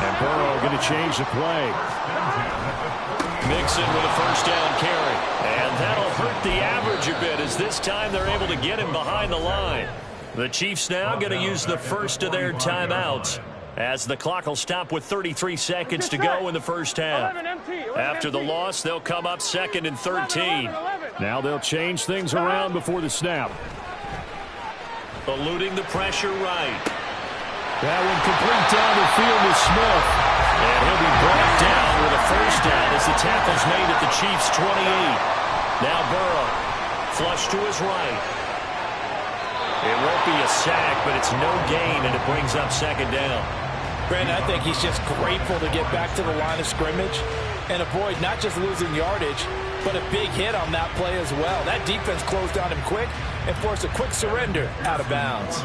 And Burrow going to change the play. Mixon with a first down carry. And that'll hurt the average a bit, as this time they're able to get him behind the line. The Chiefs now going to use the first of their timeouts, as the clock will stop with 33 seconds to go in the first half. After the loss, they'll come up 2nd and 13. Now they'll change things around before the snap. Eluding the pressure right. That one complete down the field to Smith. And he'll be brought down with a first down as the tackle's made at the Chiefs' 28. Now Burrow, flush to his right. It won't be a sack, but it's no gain, and it brings up 2nd down. Brandon, I think he's just grateful to get back to the line of scrimmage and avoid not just losing yardage, but a big hit on that play as well. That defense closed on him quick and forced a quick surrender out of bounds.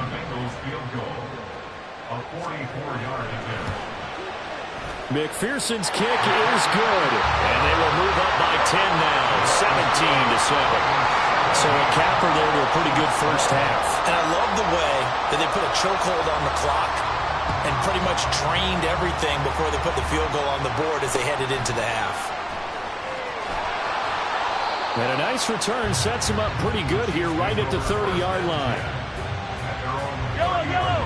McPherson's kick is good, and they will move up by 10 now, 17-7. So a capper there to a pretty good first half. And I love the way that they put a chokehold on the clock and pretty much drained everything before they put the field goal on the board as they headed into the half. And a nice return sets him up pretty good here right at the 30-yard line. Yellow, yellow.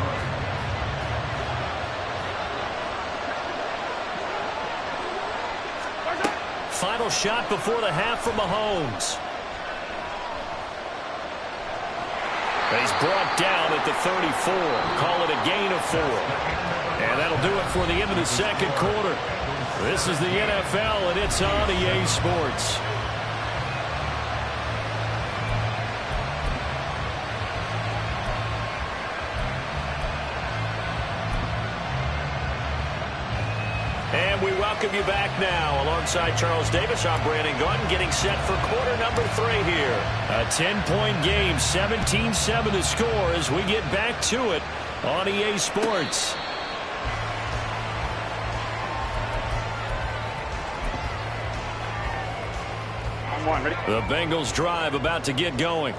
Final shot before the half from Mahomes. He's brought down at the 34. Call it a gain of 4. And that'll do it for the end of the second quarter. This is the NFL, and it's on EA Sports. And we welcome you back now. Alongside Charles Davis, I'm Brandon Gunn, getting set for quarter number 3 here. A 10-point game, 17-7 to score as we get back to it on EA Sports. The Bengals drive about to get going.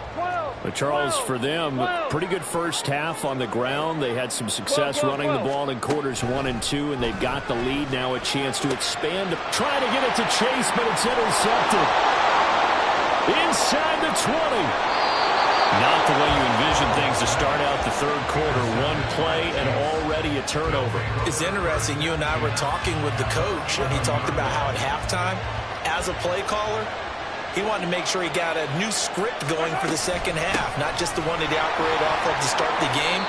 But Charles, for them, pretty good first half on the ground. They had some success running the ball in quarters 1 and 2, and they've got the lead. Now a chance to expand, trying to get it to Chase, but it's intercepted. Inside the 20. Not the way you envision things to start out the third quarter. One play and already a turnover. It's interesting. You and I were talking with the coach, and he talked about how at halftime, as a play caller, he wanted to make sure he got a new script going for the second half, not just the one that he operated off of to start the game.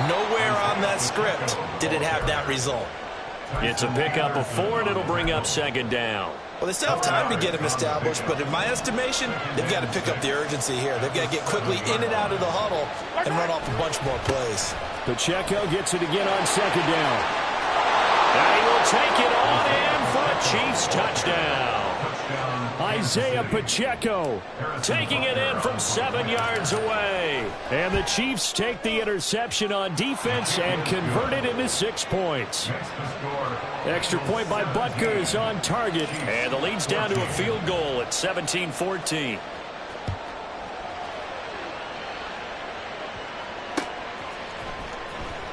Nowhere on that script did it have that result. It's a pickup of 4, and it'll bring up 2nd down. Well, they still have time to get him established, but in my estimation, they've got to pick up the urgency here. They've got to get quickly in and out of the huddle and run off a bunch more plays. Pacheco gets it again on 2nd down. And he will take it on in for a Chiefs touchdown. Isaiah Pacheco taking it in from 7 yards away. And the Chiefs take the interception on defense and convert it into 6 points. Extra point by Butker is on target. And the lead's down to a field goal at 17-14.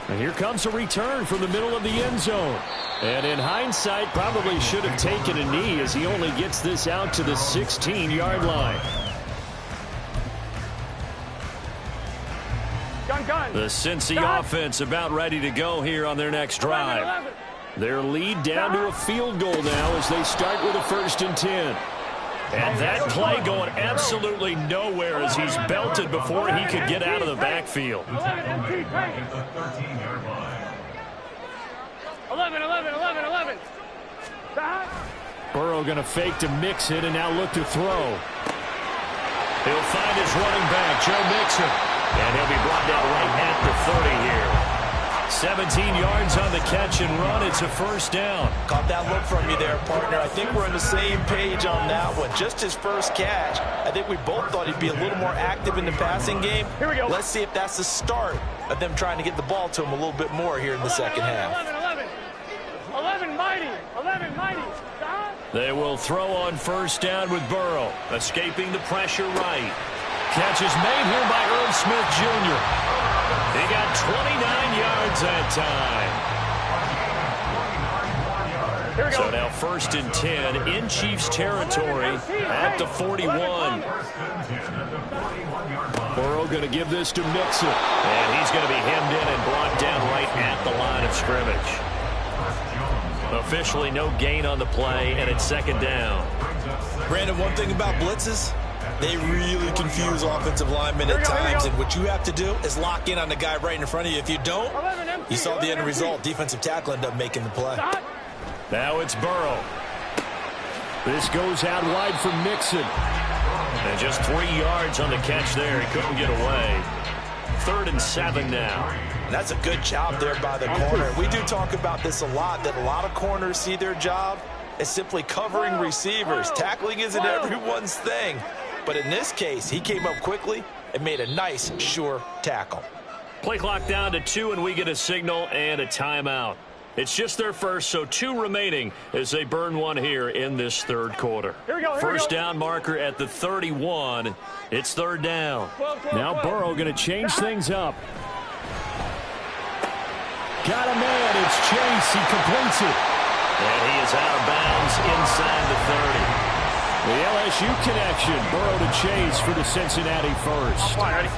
And here comes a return from the middle of the end zone. And in hindsight, probably should have taken a knee as he only gets this out to the 16-yard line. The Cincy offense about ready to go here on their next drive. Their lead down to a field goal now as they start with a 1st and 10. And that play going absolutely nowhere as he's belted before he could get out of the backfield. 11. Burrow going to fake to mix it and now look to throw. He'll find his running back, Joe Mixon. And he'll be brought down right at the 30 here. 17 yards on the catch and run. It's a first down. Caught that look from you there, partner. I think we're on the same page on that one. Just his first catch. I think we both thought he'd be a little more active in the passing game. Here we go. Let's see if that's the start of them trying to get the ball to him a little bit more here in the second half. 11, mighty. 11, mighty. They will throw on first down with Burrow. Escaping the pressure right. Catch is made here by Irv Smith Jr. He got 29 yards that time. Here we go. So now first and 10 in Chiefs territory at the 41. Burrow going to give this to Mixon. And he's going to be hemmed in and brought down right at the line of scrimmage. Officially no gain on the play, and it's second down. Brandon, one thing about blitzes, they really confuse offensive linemen at times, and what you have to do is lock in on the guy right in front of you. If you don't, you saw the end result. Defensive tackle ended up making the play. Now it's Burrow. This goes out wide for Mixon. And just 3 yards on the catch there. He couldn't get away. 3rd and 7 now. And that's a good job there by the corner. We do talk about this a lot, that a lot of corners see their job as simply covering receivers. Tackling isn't everyone's thing. But in this case, he came up quickly and made a nice, sure tackle. Play clock down to 2, and we get a signal and a timeout. It's just their first, so 2 remaining as they burn one here in this third quarter. First down marker at the 31. It's 3rd down. Now Burrow going to change things up. Got a man. It's Chase. He completes it. And he is out of bounds inside the 30. The LSU connection, Burrow to Chase for the Cincinnati first. Ready?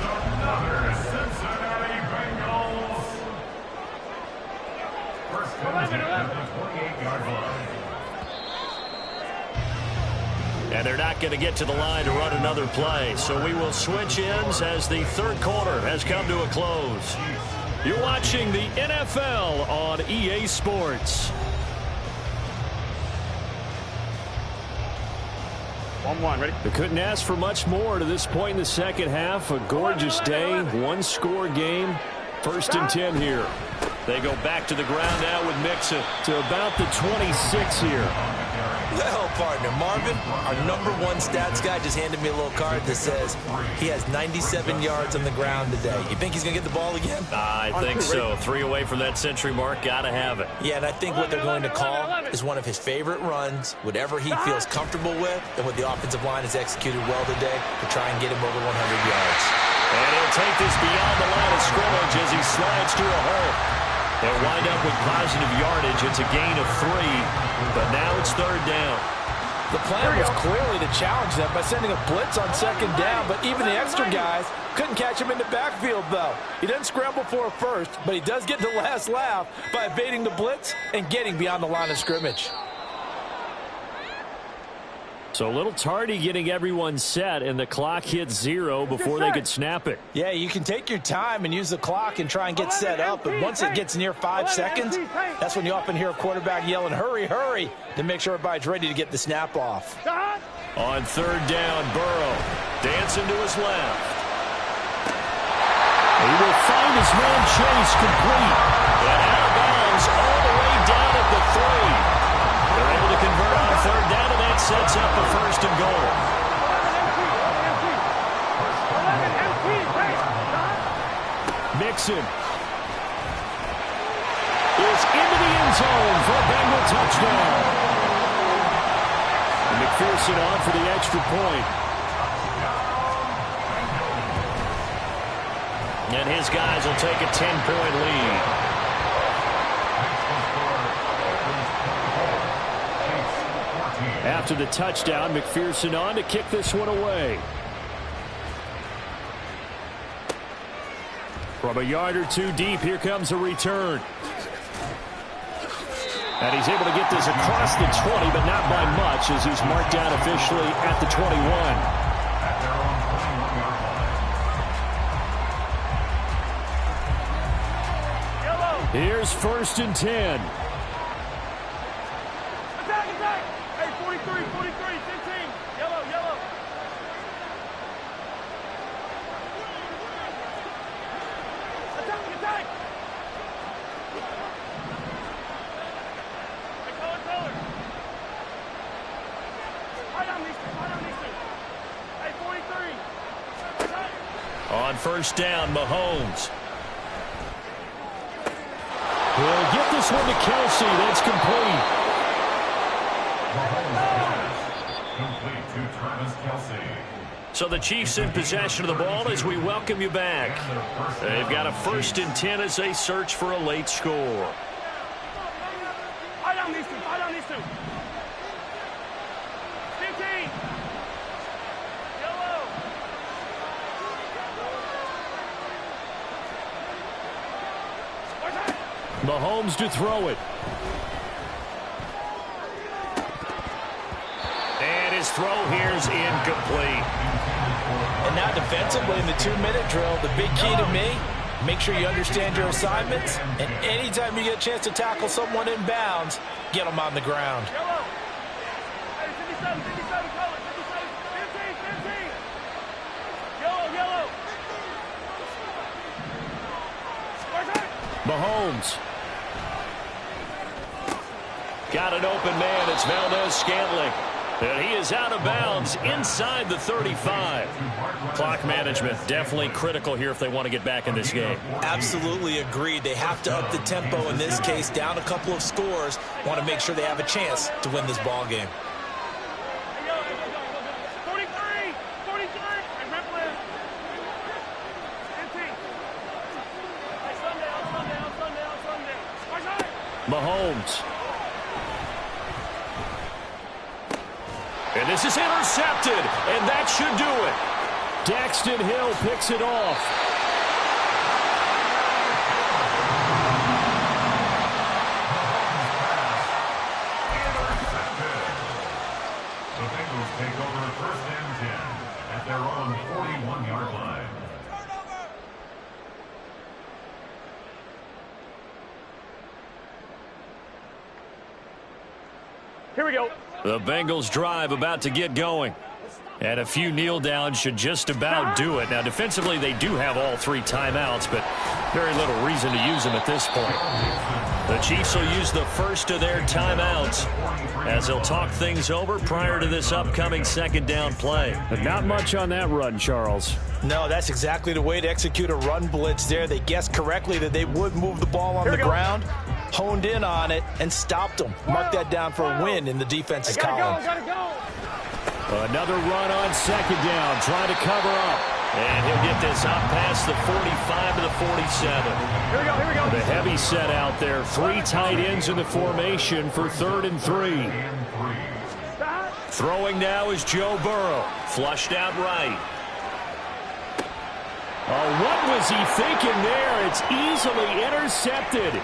Cincinnati Bengals. First down at the 28-yard line. And they're not going to get to the line to run another play. So we will switch ends as the third quarter has come to a close. You're watching the NFL on EA Sports. 1-1, ready? They couldn't ask for much more to this point in the second half. A gorgeous day, one-score game. 1st and 10 here. They go back to the ground now with Mixon to about the 26 here. Well, partner, Marvin, our #1 stats guy just handed me a little card that says he has 97 yards on the ground today. You think he's going to get the ball again? I think so. 3 away from that century mark. Got to have it. Yeah, and I think what they're going to call is one of his favorite runs, whatever he feels comfortable with, and what the offensive line has executed well today to try and get him over 100 yards. And he'll take this beyond the line of scrimmage as he slides through a hole. They'll wind up with positive yardage. It's a gain of 3, but now it's 3rd down. The plan was clearly to challenge them by sending a blitz on 2nd down, but even the extra guys couldn't catch him in the backfield, though. He doesn't scramble for a first, but he does get the last laugh by evading the blitz and getting beyond the line of scrimmage. So a little tardy getting everyone set, and the clock hits 0 before they could snap it. Yeah, you can take your time and use the clock and try and get set up, but once it gets near 5 seconds, that's when you often hear a quarterback yelling, hurry, hurry, to make sure everybody's ready to get the snap off. On 3rd down, Burrow dancing to his left. He will find his man Chase complete. And out of bounds all the way down at the 3. They're able to convert on 3rd down, and that sets up a 1st and goal. Mixon is into the end zone for a Bengal touchdown. And McPherson on for the extra point. And his guys will take a 10-point lead. After the touchdown, McPherson on to kick this one away. From a yard or 2 deep, here comes a return. And he's able to get this across the 20, but not by much, as he's marked down officially at the 21. Here's 1st and 10. Hey, 43, 15. Yellow. Attack. On first down, Mahomes. He'll get this one to Kelsey. That's complete. Complete to Travis Kelsey. So the Chiefs in possession of the ball as we welcome you back. They've got a 1st and 10 as they search for a late score. I don't need to. 15. Yellow. Mahomes to throw it. And his throw here's incomplete. And now defensively in the 2-minute drill, the big key to me, make sure you understand your assignments, and anytime you get a chance to tackle someone in bounds, get them on the ground. Yellow. Hey, 57, color. 15. Yellow. Mahomes. Got an open man. It's Valdez-Scantling. And he is out of bounds inside the 35. Clock management definitely critical here if they want to get back in this game. Absolutely agreed. They have to up the tempo in this case, down a couple of scores. Want to make sure they have a chance to win this ball game. 43. And Ripley. 15. Hey, Sunday. Mahomes. And this is intercepted, and that should do it. Daxton Hill picks it off. The Bengals take over 1st and 10 at their own 41-yard line. Here we go. The Bengals drive about to get going. And a few kneel downs should just about do it. Now, defensively, they do have all 3 timeouts, but very little reason to use them at this point. The Chiefs will use the first of their timeouts as they'll talk things over prior to this upcoming 2nd down play. But not much on that run, Charles. No, that's exactly the way to execute a run blitz there. They guessed correctly that they would move the ball on the ground, honed in on it, and stopped them. Mark that down for a win in the defense's column. Another run on 2nd down, trying to cover up. And he'll get this up past the 45 to the 47. Here we go. The heavy set out there. 3 tight ends in the formation for 3rd and 3. Throwing now is Joe Burrow. Flushed out right. Oh, what was he thinking there? It's easily intercepted.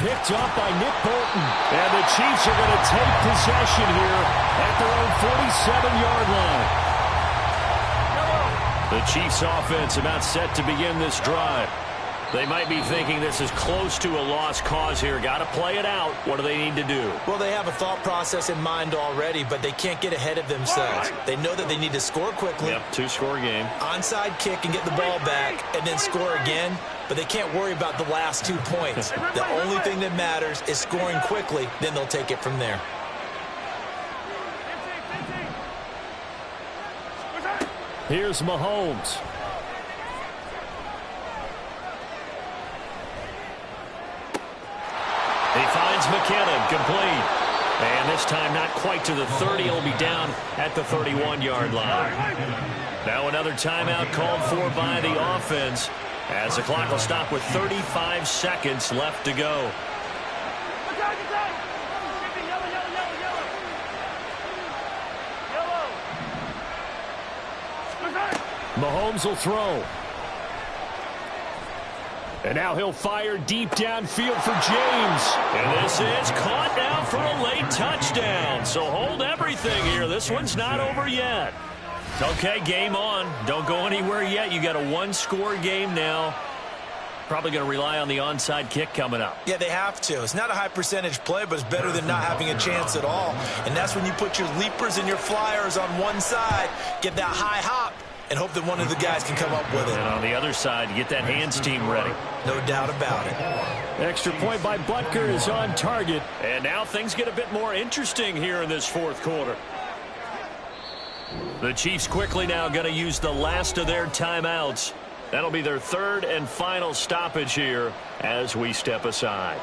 Picked up by Nick Bolton. And the Chiefs are going to take possession here at their own 47-yard line. The Chiefs offense about set to begin this drive. They might be thinking this is close to a lost cause here. Got to play it out. What do they need to do? Well, they have a thought process in mind already, but they can't get ahead of themselves. They know that they need to score quickly. Yep, 2-score game. Onside kick and get the ball back and then score again. But they can't worry about the last 2 points. The only thing that matters is scoring quickly. Then they'll take it from there. Here's Mahomes. He finds McKinnon, complete. And this time not quite to the 30. He'll be down at the 31-yard line. Now another timeout called for by the offense as the clock will stop with 35 seconds left to go. Mahomes will throw. And now he'll fire deep downfield for James. And this is caught now for a late touchdown. So hold everything here. This one's not over yet. Okay, game on. Don't go anywhere yet. You got a 1-score game now. Probably going to rely on the onside kick coming up. Yeah, they have to. It's not a high percentage play, but it's better than not having a chance at all. And that's when you put your leapers and your flyers on one side, get that high hop, and hope that one of the guys can come up with it. And on the other side, get that hands team ready. No doubt about it. Extra point by Butker is on target. And now things get a bit more interesting here in this fourth quarter. The Chiefs quickly now going to use the last of their timeouts. That'll be their third and final stoppage here as we step aside.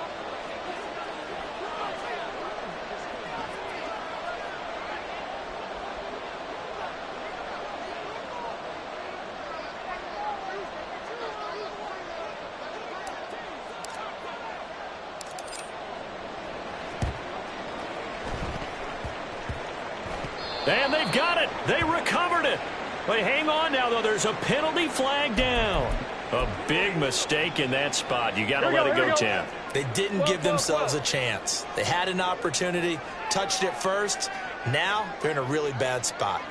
And they've got it. They recovered it. But hang on now, though. There's a penalty flag down. A big mistake in that spot. You got to let it go, Tim. They didn't give themselves a chance. They had an opportunity, touched it first. Now they're in a really bad spot.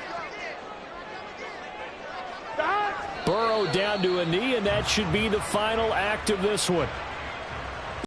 Burrow down to a knee, and that should be the final act of this one.